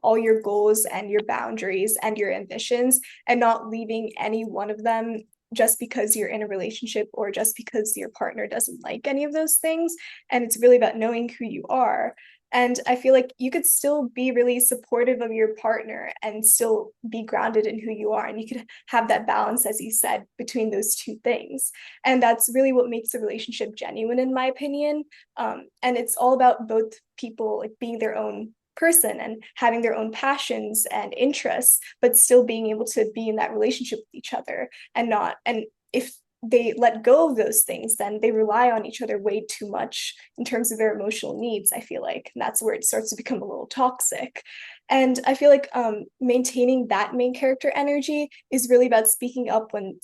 all your goals and your boundaries and your ambitions, and not leaving any one of them just because you're in a relationship or just because your partner doesn't like any of those things. And it's really about knowing who you are. And I feel like you could still be really supportive of your partner and still be grounded in who you are. And you could have that balance, as you said, between those two things. And that's really what makes a relationship genuine, in my opinion. And it's all about both people like being their own person and having their own passions and interests, but still being able to be in that relationship with each other and not, and if they let go of those things, then they rely on each other way too much in terms of their emotional needs, I feel like. And that's where it starts to become a little toxic. And I feel like maintaining that main character energy is really about speaking up when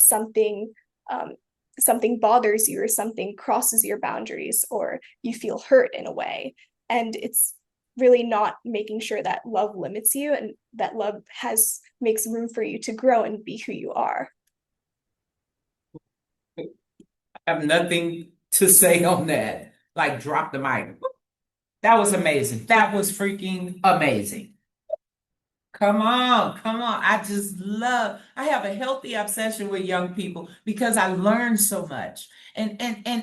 um, something bothers you or something crosses your boundaries or you feel hurt in a way. And it's really not making sure that love limits you and that love has makes room for you to grow and be who you are. I have nothing to say on that. Like, drop the mic. That was amazing. That was freaking amazing. Come on, come on. I have a healthy obsession with young people because I learn so much. And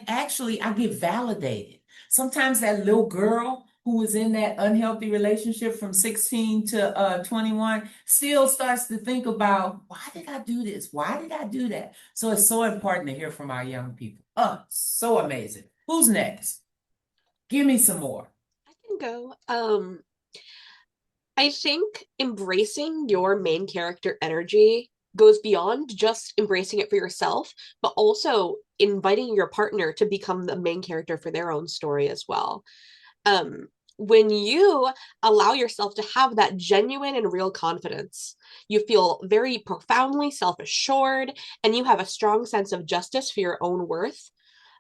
actually I get validated. Sometimes that little girl who was in that unhealthy relationship from 16 to 21 still starts to think about, why did I do this? Why did I do that? So it's so important to hear from our young people. Oh, so amazing. Who's next? Give me some more. I can go. I think embracing your main character energy goes beyond just embracing it for yourself, but also inviting your partner to become the main character for their own story as well. When you allow yourself to have that genuine and real confidence, you feel very profoundly self assured and you have a strong sense of justice for your own worth.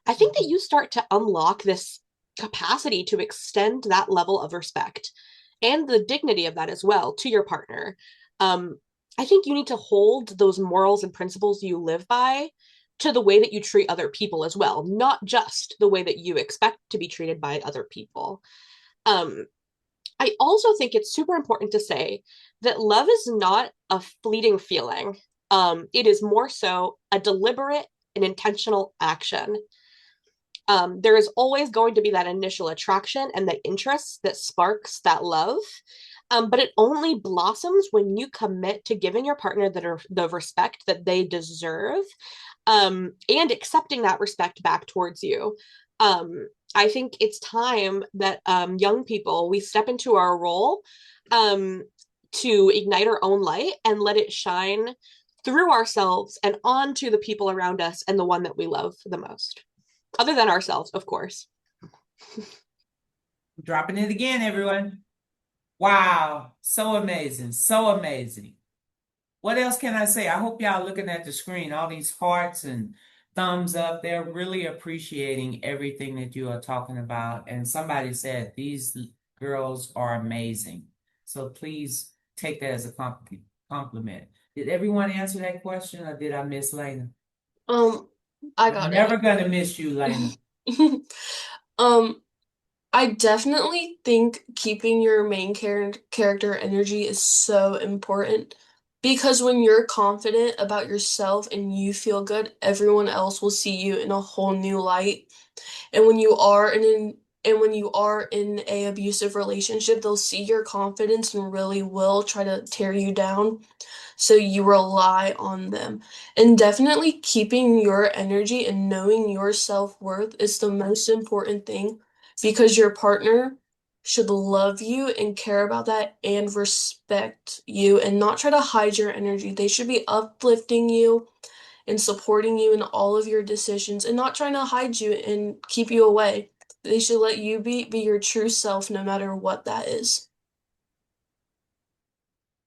I think that you start to unlock this capacity to extend that level of respect and the dignity of that as well to your partner. Um, I think you need to hold those morals and principles you live by to the way that you treat other people as well, not just the way that you expect to be treated by other people. Um, I also think it's super important to say that love is not a fleeting feeling. It is more so a deliberate and intentional action. There is always going to be that initial attraction and the interest that sparks that love. But it only blossoms when you commit to giving your partner the respect that they deserve, and accepting that respect back towards you. I think it's time that young people, we step into our role um, to ignite our own light and let it shine through ourselves and onto the people around us and the one that we love the most other than ourselves, of course. Dropping it again, everyone. Wow, so amazing, so amazing. What else can I say? I hope y'all looking at the screen, all these hearts and thumbs up. They're really appreciating everything that you are talking about. And somebody said these girls are amazing. So please take that as a compliment. Did everyone answer that question, or did I miss Lena? Um, I I'm got never gonna miss you, Lena. it. Um, I definitely think keeping your main character energy is so important because when you're confident about yourself and you feel good, everyone else will see you in a whole new light. And when you are And when you are in a abusive relationship, they'll see your confidence and really will try to tear you down. So you rely on them. And definitely keeping your energy and knowing your self-worth is the most important thing, because your partner should love you and care about that and respect you and not try to hide your energy. They should be uplifting you and supporting you in all of your decisions and not trying to hide you and keep you away. They should let you be your true self no matter what that is.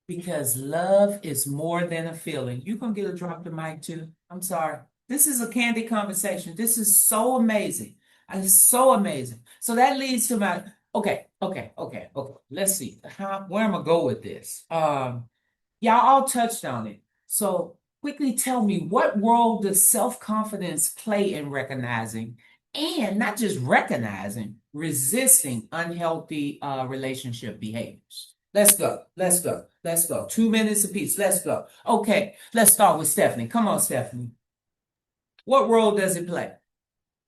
Because love is more than a feeling. You gonna get a drop the mic too. I'm sorry. This is a candid conversation. This is so amazing. It's so amazing. So that leads to my okay. Let's see. Where am I go with this? Y'all all touched on it. So quickly tell me, what role does self-confidence play in recognizing, and not just recognizing, resisting unhealthy relationship behaviors? Let's go. Let's go. Let's go. 2 minutes apiece. Let's go. Okay, let's start with Stephanie. Come on, Stephanie. What role does it play?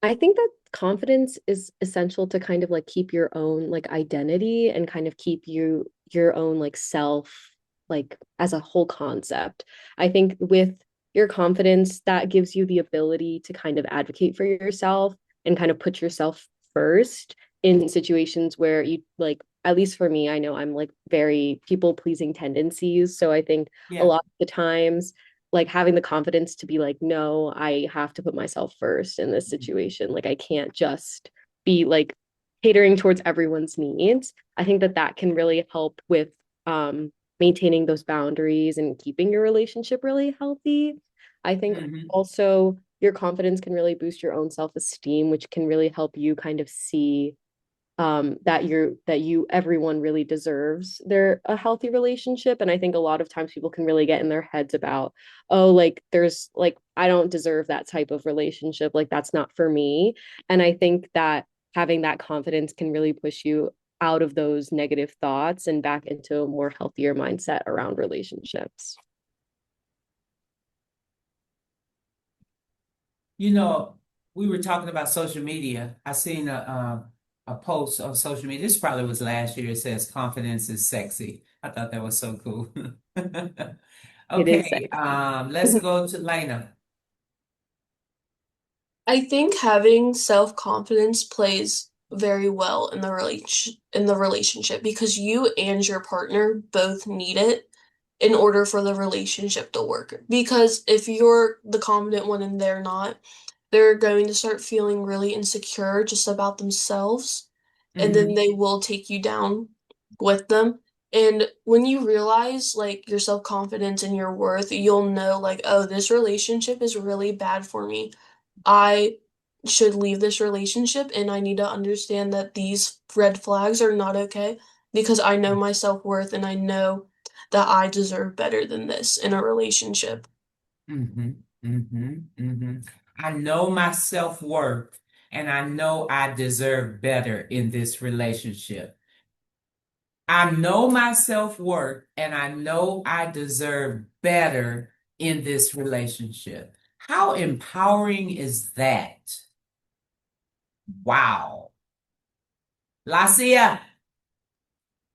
I think that confidence is essential to kind of like keep your own like identity and kind of keep your own like self like as a whole concept. I think with your confidence, that gives you the ability to kind of advocate for yourself and kind of put yourself first in situations where you like, at least for me, I know I'm like very people pleasing tendencies. So I think a Yeah. lot of the times like having the confidence to be like, no, I have to put myself first in this situation. Like I can't just be like catering towards everyone's needs. I think that that can really help with maintaining those boundaries and keeping your relationship really healthy. I think Mhm. also your confidence can really boost your own self-esteem, which can really help you kind of see that you everyone really deserves a healthy relationship. And I think a lot of times people can really get in their heads about, oh, like there's like I don't deserve that type of relationship, like that's not for me. And I think that having that confidence can really push you out of those negative thoughts and back into a more healthier mindset around relationships. You know, we were talking about social media. I seen a post on social media. This probably was last year. It says confidence is sexy. I thought that was so cool. It is Okay, sexy. let's go to Lena. I think having self-confidence plays very well in the relationship, because you and your partner both need it in order for the relationship to work. Because if you're the confident one and they're not, they're going to start feeling really insecure just about themselves, and then Hmm. they will take you down with them. And when you realize like your self-confidence and your worth, you'll know like, oh, this relationship is really bad for me. I should leave this relationship and I need to understand that these red flags are not okay, because I know my self-worth and I know that I deserve better than this in a relationship. Hmm. I know my self-worth and I know I deserve better in this relationship. I know my self-worth and I know I deserve better in this relationship. How empowering is that? Wow. Lacia.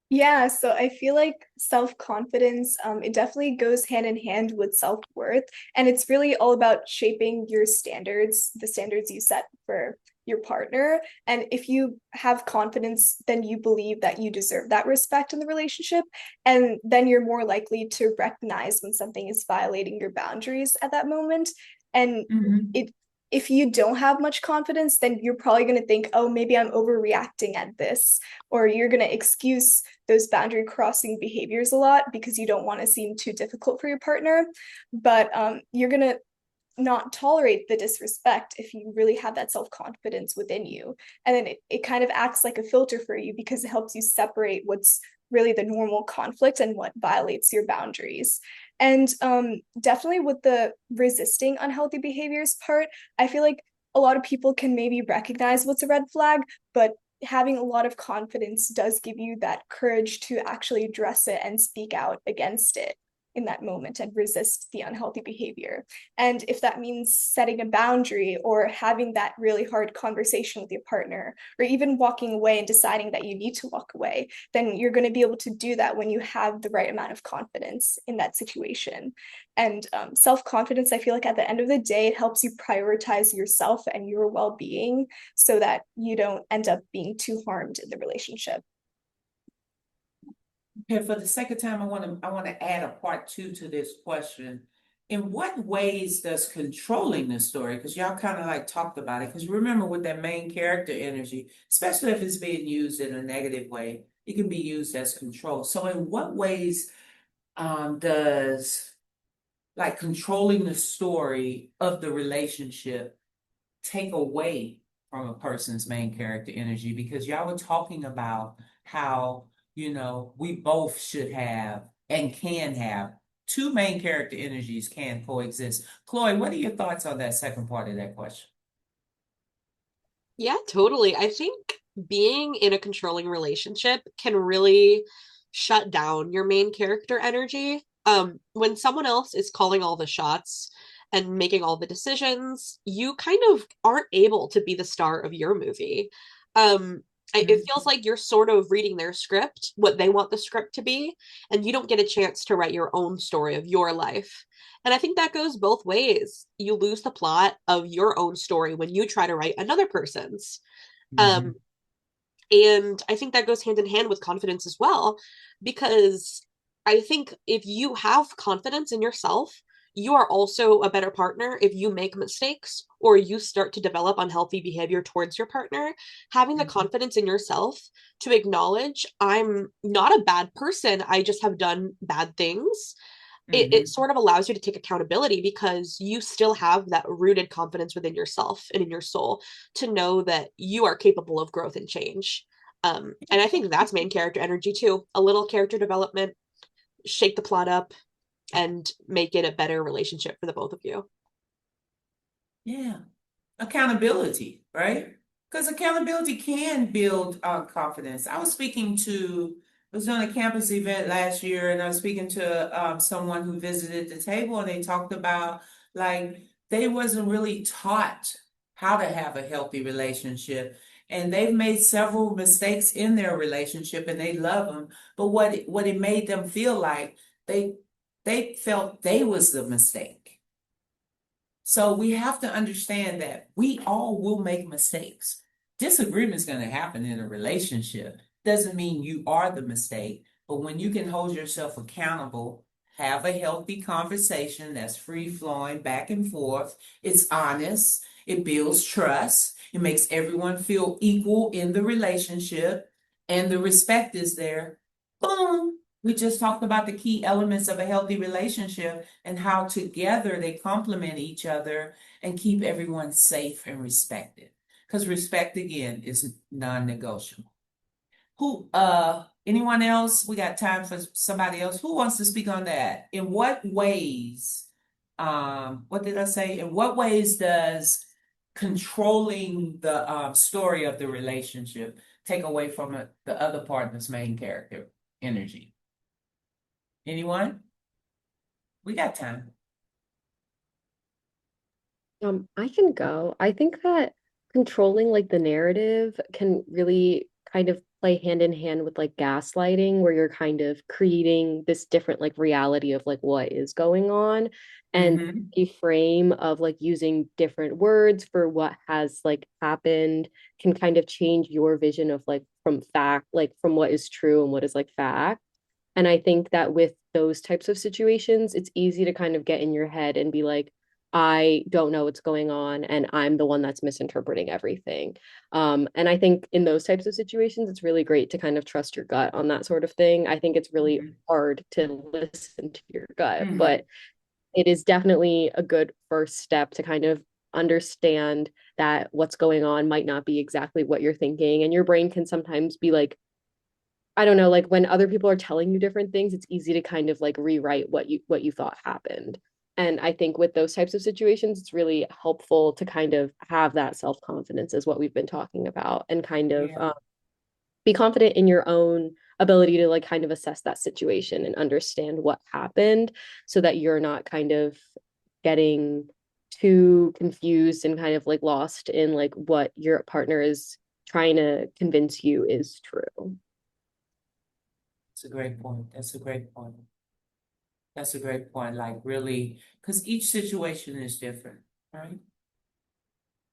Yeah, so I feel like self-confidence, it definitely goes hand in hand with self-worth. And it's really all about shaping your standards, the standards you set for your partner. And if you have confidence, then you believe that you deserve that respect in the relationship. And then you're more likely to recognize when something is violating your boundaries at that moment. And Mhm. it if you don't have much confidence, then you're probably going to think, oh, maybe I'm overreacting at this, or you're going to excuse those boundary crossing behaviors a lot because you don't want to seem too difficult for your partner. But you're going to not tolerate the disrespect if you really have that self-confidence within you. And then it kind of acts like a filter for you because it helps you separate what's really the normal conflict and what violates your boundaries. And definitely with the resisting unhealthy behaviors part, I feel like a lot of people can maybe recognize what's a red flag, but having a lot of confidence does give you that courage to actually address it and speak out against it. in that moment and resist the unhealthy behavior. And if that means setting a boundary or having that really hard conversation with your partner, or even walking away and deciding that you need to walk away, then you're going to be able to do that when you have the right amount of confidence in that situation. And self-confidence, I feel like at the end of the day, it helps you prioritize yourself and your well-being so that you don't end up being too harmed in the relationship. Okay, for the sake of time, I want to add a part two to this question. In what ways does controlling the story, because y'all kind of like talked about it, because remember with that main character energy, especially if it's being used in a negative way, it can be used as control. So in what ways does like controlling the story of the relationship take away from a person's main character energy? Because y'all were talking about how, we both should have and can have two main character energies can coexist. Chloe, what are your thoughts on that second part of that question? Yeah, totally. I think being in a controlling relationship can really shut down your main character energy. When someone else is calling all the shots and making all the decisions, you kind of aren't able to be the star of your movie. It feels like you're sort of reading their script, what they want the script to be, and you don't get a chance to write your own story of your life. And I think that goes both ways. You lose the plot of your own story when you try to write another person's. Mhm. Um, and I think that goes hand in hand with confidence as well, because I think if you have confidence in yourself, you are also a better partner if you make mistakes or you start to develop unhealthy behavior towards your partner. Having the Mhm. confidence in yourself to acknowledge, I'm not a bad person, I just have done bad things, it Mhm. sort of allows you to take accountability because you still have that rooted confidence within yourself and in your soul to know that you are capable of growth and change. And I think that's main character energy too. A little character development, shake the plot up, and make it a better relationship for the both of you. Yeah. Accountability, right? Because accountability can build confidence. I was on a campus event last year, and I was speaking to someone who visited the table, and they talked about like they wasn't really taught how to have a healthy relationship, and they've made several mistakes in their relationship, and they love them. But what it made them feel like they they felt they was the mistake. So we have to understand that we all will make mistakes. Disagreement is going to happen in a relationship. Doesn't mean you are the mistake, but when you can hold yourself accountable, have a healthy conversation that's free flowing back and forth, it's honest, it builds trust, it makes everyone feel equal in the relationship, and the respect is there. Boom. We just talked about the key elements of a healthy relationship and how together they complement each other and keep everyone safe and respected. Because respect again is non-negotiable. Anyone else? We got time for somebody else. Who wants to speak on that? In what ways, what did I say? In what ways does controlling the story of the relationship take away from the other partner's main character energy? Anyone? We got time. I can go. I think that controlling like the narrative can really kind of play hand in hand with like gaslighting, where you're kind of creating this different like reality of like what is going on. And Mm-hmm. a frame of like using different words for what has like happened can kind of change your vision of like from fact, like from what is true and what is like fact. And I think that with those types of situations, it's easy to kind of get in your head and be like, I don't know what's going on, and I'm the one that's misinterpreting everything. And I think in those types of situations, it's really great to kind of trust your gut on that sort of thing. I think it's really Mm-hmm. hard to listen to your gut, Mm-hmm. but it is definitely a good first step to kind of understand that what's going on might not be exactly what you're thinking. And your brain can sometimes be like, I don't know, like when other people are telling you different things, it's easy to kind of like rewrite what you thought happened. And I think with those types of situations, it's really helpful to kind of have that self-confidence is what we've been talking about and kind of Yeah. be confident in your own ability to like kind of assess that situation and understand what happened so that you're not kind of getting too confused and kind of like lost in like what your partner is trying to convince you is true. That's a great point. That's a great point. That's a great point. Like really, because each situation is different, right?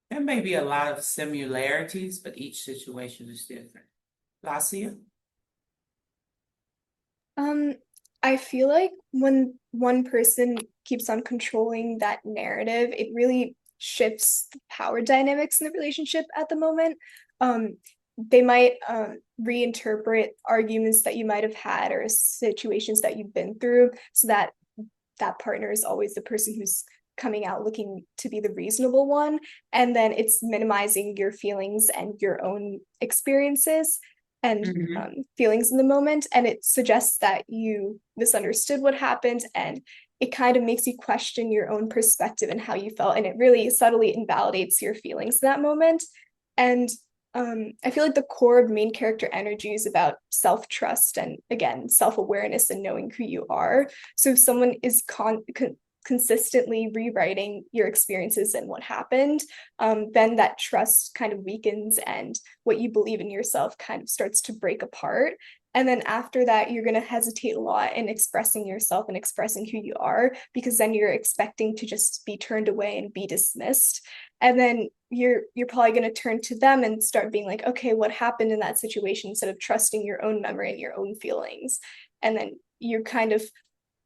There may be a lot of similarities, but each situation is different. Lacia? Um, I feel like when one person keeps on controlling that narrative, it really shifts the power dynamics in the relationship at the moment. They might reinterpret arguments that you might have had or situations that you've been through so that that partner is always the person who's coming out looking to be the reasonable one. And then it's minimizing your feelings and your own experiences and feelings in the moment. And it suggests that you misunderstood what happened. And it kind of makes you question your own perspective and how you felt. And it really subtly invalidates your feelings in that moment. And I feel like the core of main character energy is about self-trust and again, self-awareness and knowing who you are. So if someone is consistently rewriting your experiences and what happened, then that trust kind of weakens and what you believe in yourself kind of starts to break apart. And then after that, you're going to hesitate a lot in expressing yourself and expressing who you are, because then you're expecting to just be turned away and be dismissed. And then you're probably going to turn to them and start being like, okay, what happened in that situation, instead of trusting your own memory and your own feelings. And then you're kind of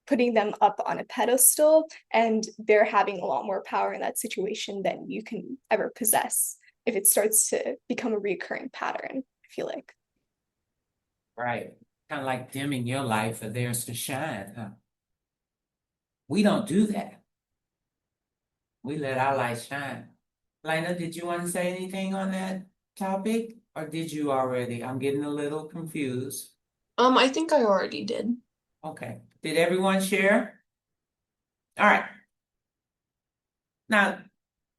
putting them up on a pedestal, and they're having a lot more power in that situation than you can ever possess if it starts to become a recurring pattern, I feel like. Right. Kind of like dimming your light for theirs to shine, huh? We don't do that. We let our light shine. Lena, did you want to say anything on that topic? Or did you already? I'm getting a little confused. I think I already did. Okay. Did everyone share? All right. Now,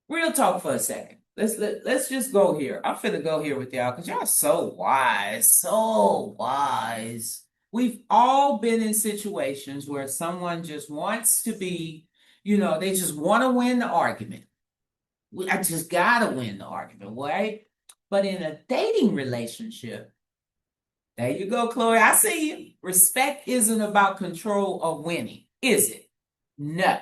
real talk for a second. Let's just go here. I'm finna go here with y'all because y'all so wise, so wise. We've all been in situations where someone just wants to be, they just want to win the argument. I just gotta win the argument, right? But in a dating relationship, there you go, Chloe. I see you. Respect isn't about control or winning, is it? No.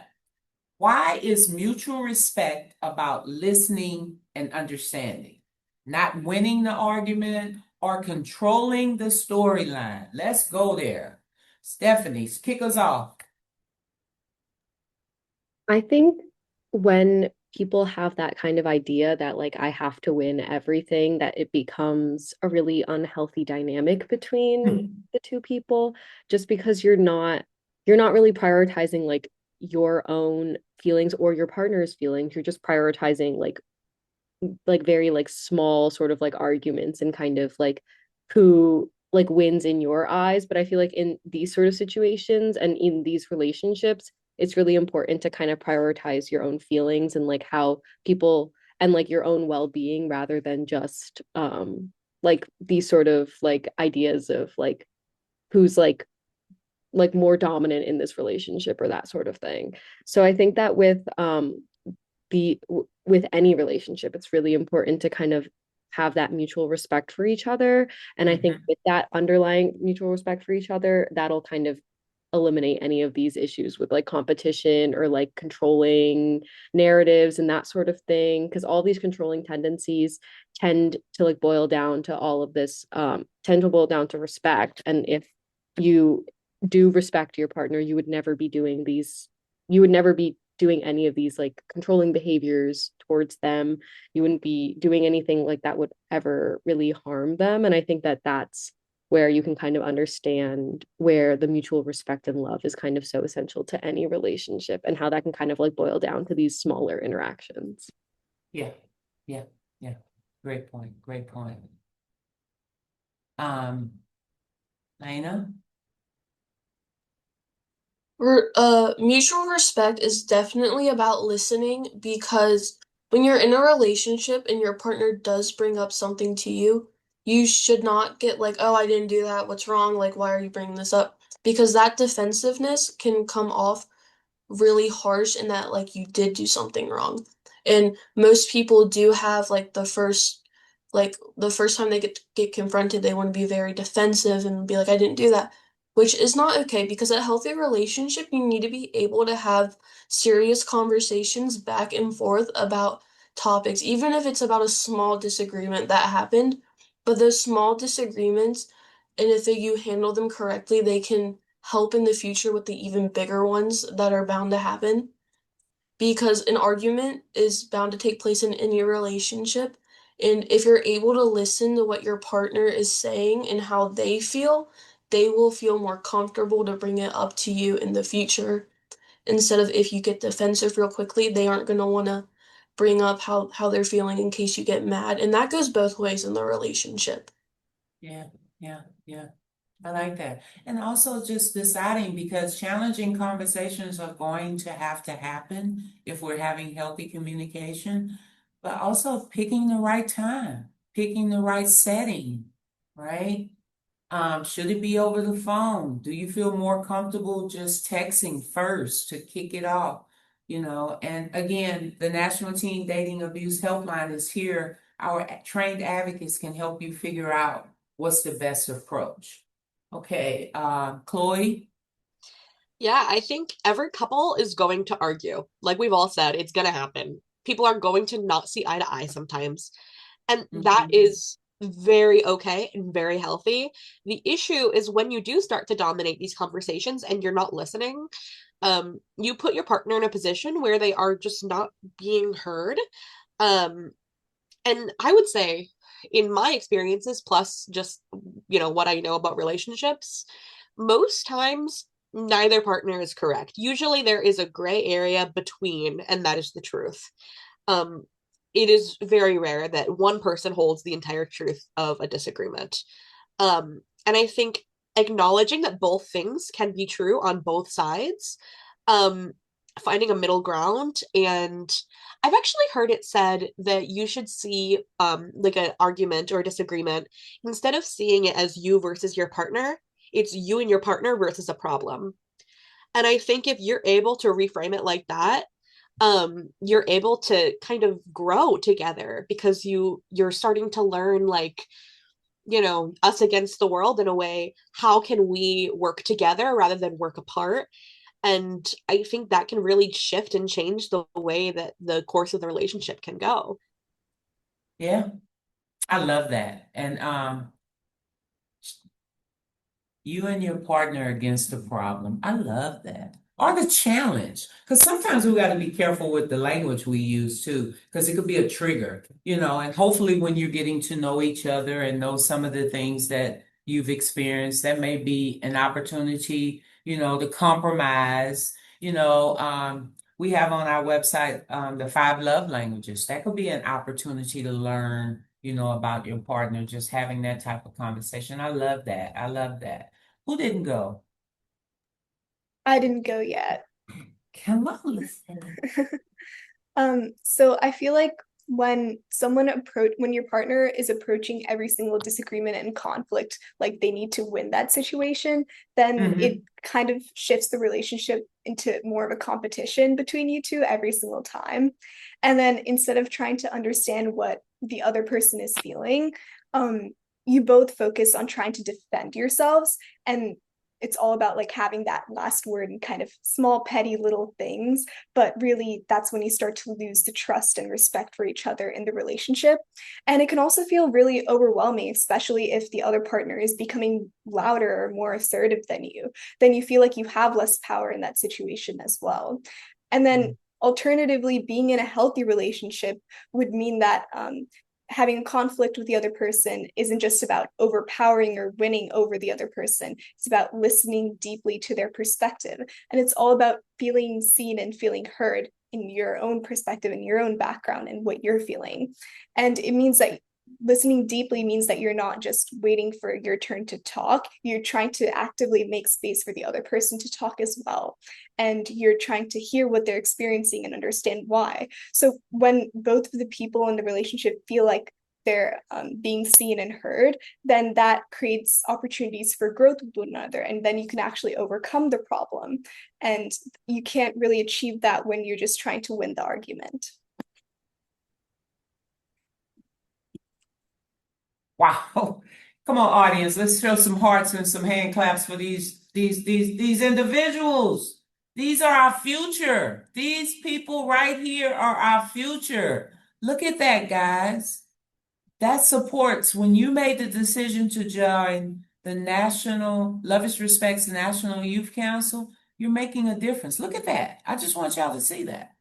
Why is mutual respect about listening and understanding, not winning the argument or controlling the storyline? Let's go there. Stephanie, kick us off. I think when people have that kind of idea that like I have to win everything, that it becomes a really unhealthy dynamic between the two people, just because you're not really prioritizing like your own feelings or your partner's feelings. You're just prioritizing like very like small sort of like arguments and kind of like who like wins in your eyes. But I feel like in these sort of situations and in these relationships, it's really important to kind of prioritize your own feelings and like how people and like your own well-being rather than just like these sort of like ideas of like who's like more dominant in this relationship or that sort of thing. So I think that with any relationship, it's really important to kind of have that mutual respect for each other. And I think with that underlying mutual respect for each other, that'll kind of eliminate any of these issues with like competition or like controlling narratives and that sort of thing. Because all these controlling tendencies tend to like boil down to all of this, tend to boil down to respect. And if you do respect your partner, you would never be doing any of these like controlling behaviors towards them. You wouldn't be doing anything like that would ever really harm them. And I think that that's where you can kind of understand where the mutual respect and love is kind of so essential to any relationship and how that can kind of like boil down to these smaller interactions. Yeah, yeah, yeah. Great point. Great point. Lena? Mutual respect is definitely about listening, because when you're in a relationship and your partner does bring up something to you, you should not get like, oh, I didn't do that. What's wrong? Like, why are you bringing this up? Because that defensiveness can come off really harsh in that like you did do something wrong. And most people do have like the first time they get confronted, they want to be very defensive and be like, I didn't do that, which is not okay because a healthy relationship, you need to be able to have serious conversations back and forth about topics, even if it's about a small disagreement that happened. But those small disagreements, and if you handle them correctly, they can help in the future with the even bigger ones that are bound to happen. Because an argument is bound to take place in any relationship. And if you're able to listen to what your partner is saying and how they will feel more comfortable to bring it up to you in the future. Instead of if you get defensive real quickly, they aren't going to want to bring up how they're feeling in case you get mad. And that goes both ways in the relationship. Yeah, yeah, yeah. I like that. And also just deciding because challenging conversations are going to have to happen if we're having healthy communication, but also picking the right time, picking the right setting, right? Should it be over the phone? Do you feel more comfortable just texting first to kick it off? And again, the National Teen Dating Abuse Helpline is here. Our trained advocates can help you figure out what's the best approach. Okay, Chloe? Yeah, I think every couple is going to argue. Like we've all said, it's going to happen. People are going to not see eye to eye sometimes. And that Mhm. is very okay and very healthy. The issue is when you do start to dominate these conversations and you're not listening, you put your partner in a position where they are just not being heard. Um, and I would say, in my experiences, plus just, what I know about relationships, most times neither partner is correct. Usually there is a gray area between, and that is the truth. Um, it is very rare that one person holds the entire truth of a disagreement. And I think acknowledging that both things can be true on both sides, um, finding a middle ground. And I've actually heard it said that you should see like an argument or a disagreement, instead of seeing it as you versus your partner, it's you and your partner versus a problem. And I think if you're able to reframe it like that, you're able to kind of grow together because you're starting to learn, like, us against the world in a way. How can we work together rather than work apart? And I think that can really shift and change the way that the course of the relationship can go. Yeah, I love that. And you and your partner against the problem. I love that. Or the challenge. Because sometimes we got to be careful with the language we use too, because it could be a trigger, and hopefully when you're getting to know each other and know some of the things that you've experienced, that may be an opportunity, to compromise. We have on our website the 5 love languages. That could be an opportunity to learn, about your partner, just having that type of conversation. I love that. I love that. Who didn't go? I didn't go yet. Come on, listen. So I feel like when your partner is approaching every single disagreement and conflict, like they need to win that situation, then it Hmm. kind of shifts the relationship into more of a competition between you two every single time. And then instead of trying to understand what the other person is feeling, um, you both focus on trying to defend yourselves, and it's all about like having that last word and kind of small petty little things, but really that's when you start to lose the trust and respect for each other in the relationship. And it can also feel really overwhelming, especially if the other partner is becoming louder or more assertive than you. Then you feel like you have less power in that situation as well. And then alternatively, being in a healthy relationship would mean that having a conflict with the other person isn't just about overpowering or winning over the other person. It's about listening deeply to their perspective. And it's all about feeling seen and feeling heard in your own perspective and your own background and what you're feeling. And it means that listening deeply means that you're not just waiting for your turn to talk. You're trying to actively make space for the other person to talk as well. And you're trying to hear what they're experiencing and understand why. So when both of the people in the relationship feel like they're being seen and heard, then that creates opportunities for growth with one another. And then you can actually overcome the problem. And you can't really achieve that when you're just trying to win the argument. Wow. Come on, audience. Let's show some hearts and some hand claps for these individuals. These are our future. These people right here are our future. Look at that, guys. That supports when you made the decision to join the National Love is Respect's National Youth Council, you're making a difference. Look at that. I just want y'all to see that.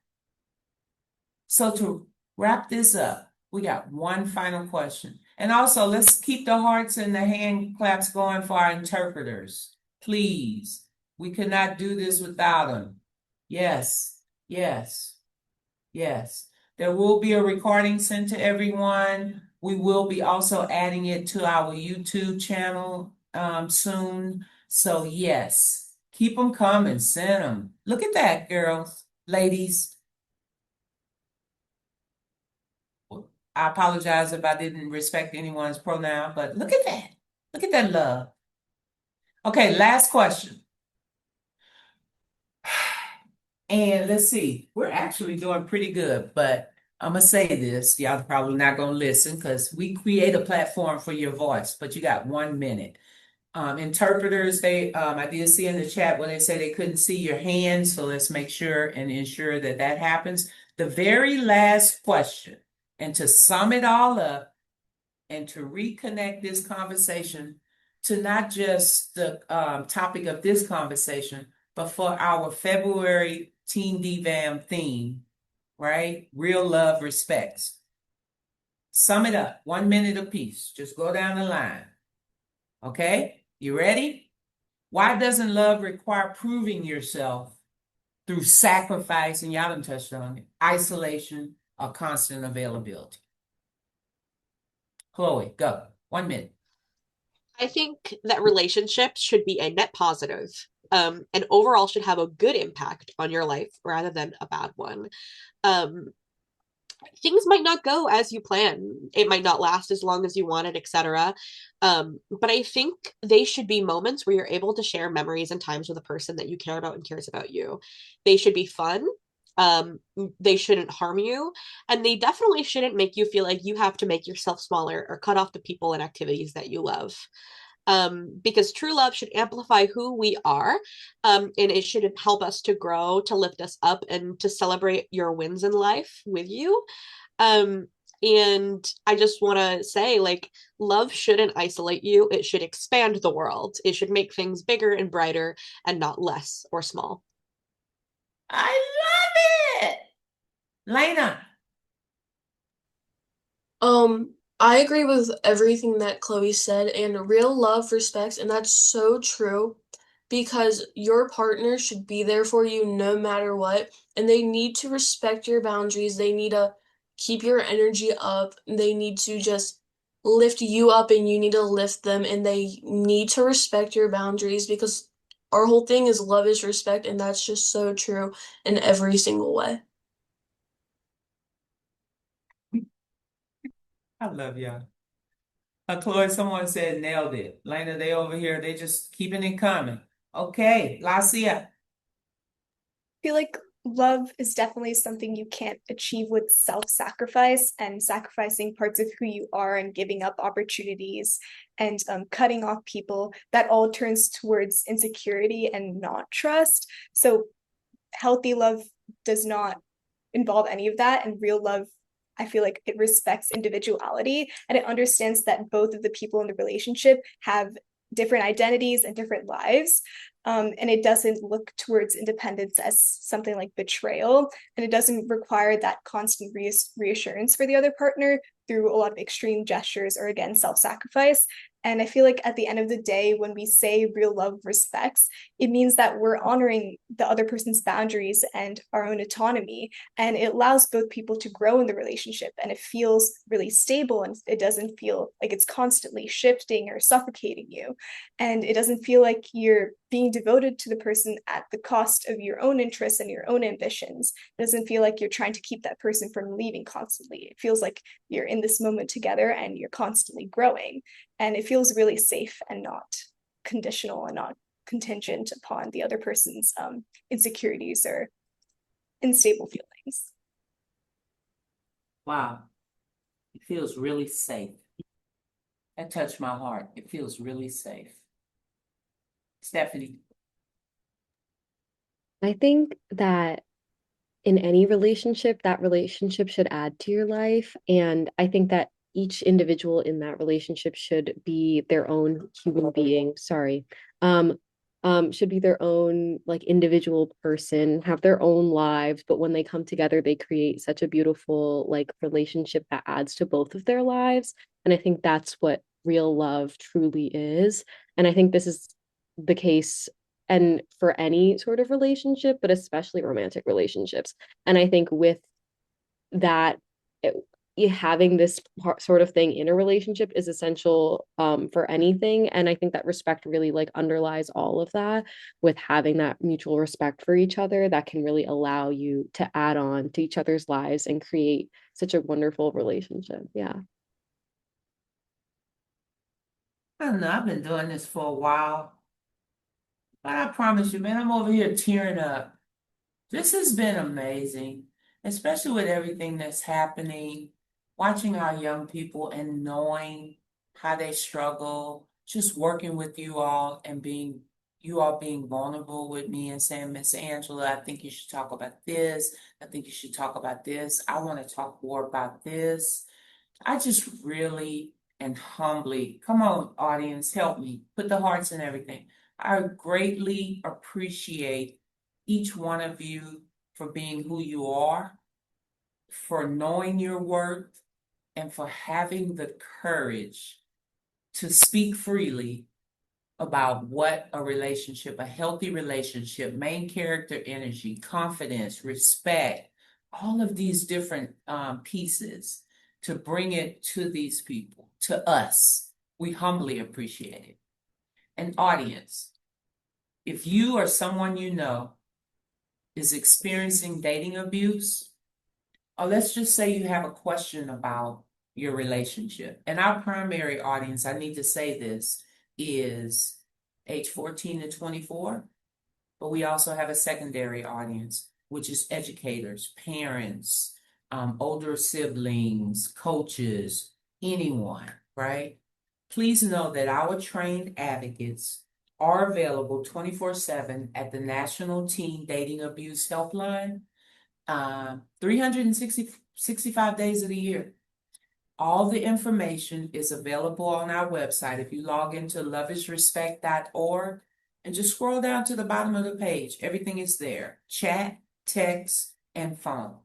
So to wrap this up, we got one final question. And also, let's keep the hearts and the hand claps going for our interpreters. Please. We could not do this without them. Yes, yes, yes. There will be a recording sent to everyone. We will be also adding it to our YouTube channel soon. So yes, keep them coming, send them. Look at that, girls, ladies. I apologize if I didn't respect anyone's pronoun, but look at that. Look at that love. Okay, last question. And let's see, we're actually doing pretty good, but I'm gonna say this, y'all probably not gonna listen because we create a platform for your voice, but you got 1 minute. Interpreters, I did see in the chat where they say they couldn't see your hands, so let's make sure and ensure that that happens. The very last question, and to sum it all up, and to reconnect this conversation to not just the topic of this conversation, but for our February Teen DVAM theme, right? Real love respects. Sum it up, 1 minute apiece. Just go down the line. Okay, you ready? Why doesn't love require proving yourself through sacrifice, and y'all done touched on it, isolation, or constant availability? Chloe, go. 1 minute. I think that relationships should be a net positive, and overall should have a good impact on your life rather than a bad one. Um, Things might not go as you plan. It might not last as long as you wanted, etc. But I think they should be moments where you're able to share memories and times with a person that you care about and cares about you. They should be fun. They shouldn't harm you, and they definitely shouldn't make you feel like you have to make yourself smaller or cut off the people and activities that you love. Because true love should amplify who we are, and it should help us to grow, to lift us up, and to celebrate your wins in life with you. Um, and I just want to say, like, love shouldn't isolate you. It should expand the world. It should make things bigger and brighter and not less or small. I love it. Lena. I agree with everything that Chloe said, and real love respects, and that's so true because your partner should be there for you no matter what, and they need to respect your boundaries. They need to keep your energy up. They need to just lift you up, and you need to lift them, and they need to respect your boundaries because our whole thing is love is respect, and that's just so true in every single way. I love y'all. Chloe, someone said nailed it. Lena, they over here, they just keeping it coming. Okay, Lacia. I feel like love is definitely something you can't achieve with self-sacrifice and sacrificing parts of who you are and giving up opportunities and cutting off people. That all turns towards insecurity and not trust. So healthy love does not involve any of that, and real love, I feel like it respects individuality and it understands that both of the people in the relationship have different identities and different lives. And it doesn't look towards independence as something like betrayal. And it doesn't require that constant reassurance for the other partner through a lot of extreme gestures or, again, self-sacrifice. And I feel like at the end of the day, when we say real love respects, it means that we're honoring the other person's boundaries and our own autonomy. And it allows both people to grow in the relationship, and it feels really stable, and it doesn't feel like it's constantly shifting or suffocating you. And it doesn't feel like you're being devoted to the person at the cost of your own interests and your own ambitions. It doesn't feel like you're trying to keep that person from leaving constantly. It feels like you're in this moment together and you're constantly growing. And it feels really safe and not conditional and not contingent upon the other person's insecurities or unstable feelings. Wow, it feels really safe. That touched my heart. It feels really safe. Stephanie. I think that in any relationship, that relationship should add to your life. And I think that each individual in that relationship should be their own human being. Sorry. Should be their own like individual person, have their own lives, but when they come together, they create such a beautiful like relationship that adds to both of their lives. And I think that's what real love truly is. And I think this is the case and for any sort of relationship, but especially romantic relationships. And I think with that, having this sort of thing in a relationship is essential for anything. And I think that respect really like underlies all of that, with having that mutual respect for each other that can really allow you to add on to each other's lives and create such a wonderful relationship. Yeah. I don't know, I've been doing this for a while, but I promise you, man, I'm over here tearing up. This has been amazing, especially with everything that's happening, watching our young people and knowing how they struggle, just working with you all and you all being vulnerable with me and saying, Miss Angela, I think you should talk about this. I think you should talk about this. I want to talk more about this. I just really and humbly, come on, audience, help me, put the hearts and everything. I greatly appreciate each one of you for being who you are, for knowing your worth, and for having the courage to speak freely about what a relationship, a healthy relationship, main character energy, confidence, respect, all of these different pieces to bring it to these people, to us. We humbly appreciate it. An audience, if you or someone you know is experiencing dating abuse, or let's just say you have a question about your relationship, and our primary audience, I need to say this, is age 14 to 24, but we also have a secondary audience, which is educators, parents, older siblings, coaches, anyone, right? Please know that our trained advocates are available 24/7 at the National Teen Dating Abuse Helpline, 365 days of the year. All the information is available on our website. If you log into loveisrespect.org and just scroll down to the bottom of the page, everything is there. Chat, text, and phone.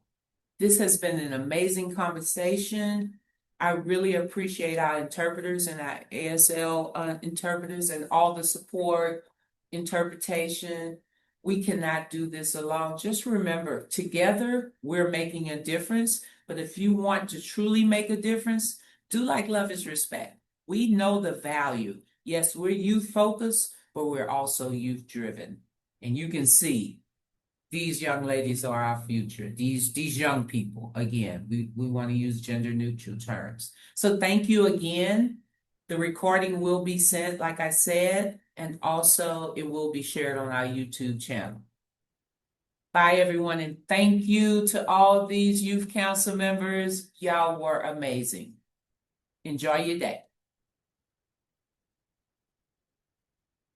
This has been an amazing conversation. I really appreciate our interpreters and our ASL interpreters and all the support, interpretation. We cannot do this alone. Just remember, together we're making a difference. But if you want to truly make a difference, do like Love is Respect. We know the value. Yes, we're youth focused, but we're also youth driven. And you can see these young ladies are our future. These young people, again, we want to use gender neutral terms. So thank you again. The recording will be sent, like I said, and also it will be shared on our YouTube channel. Bye, everyone, and thank you to all these youth council members. Y'all were amazing. Enjoy your day.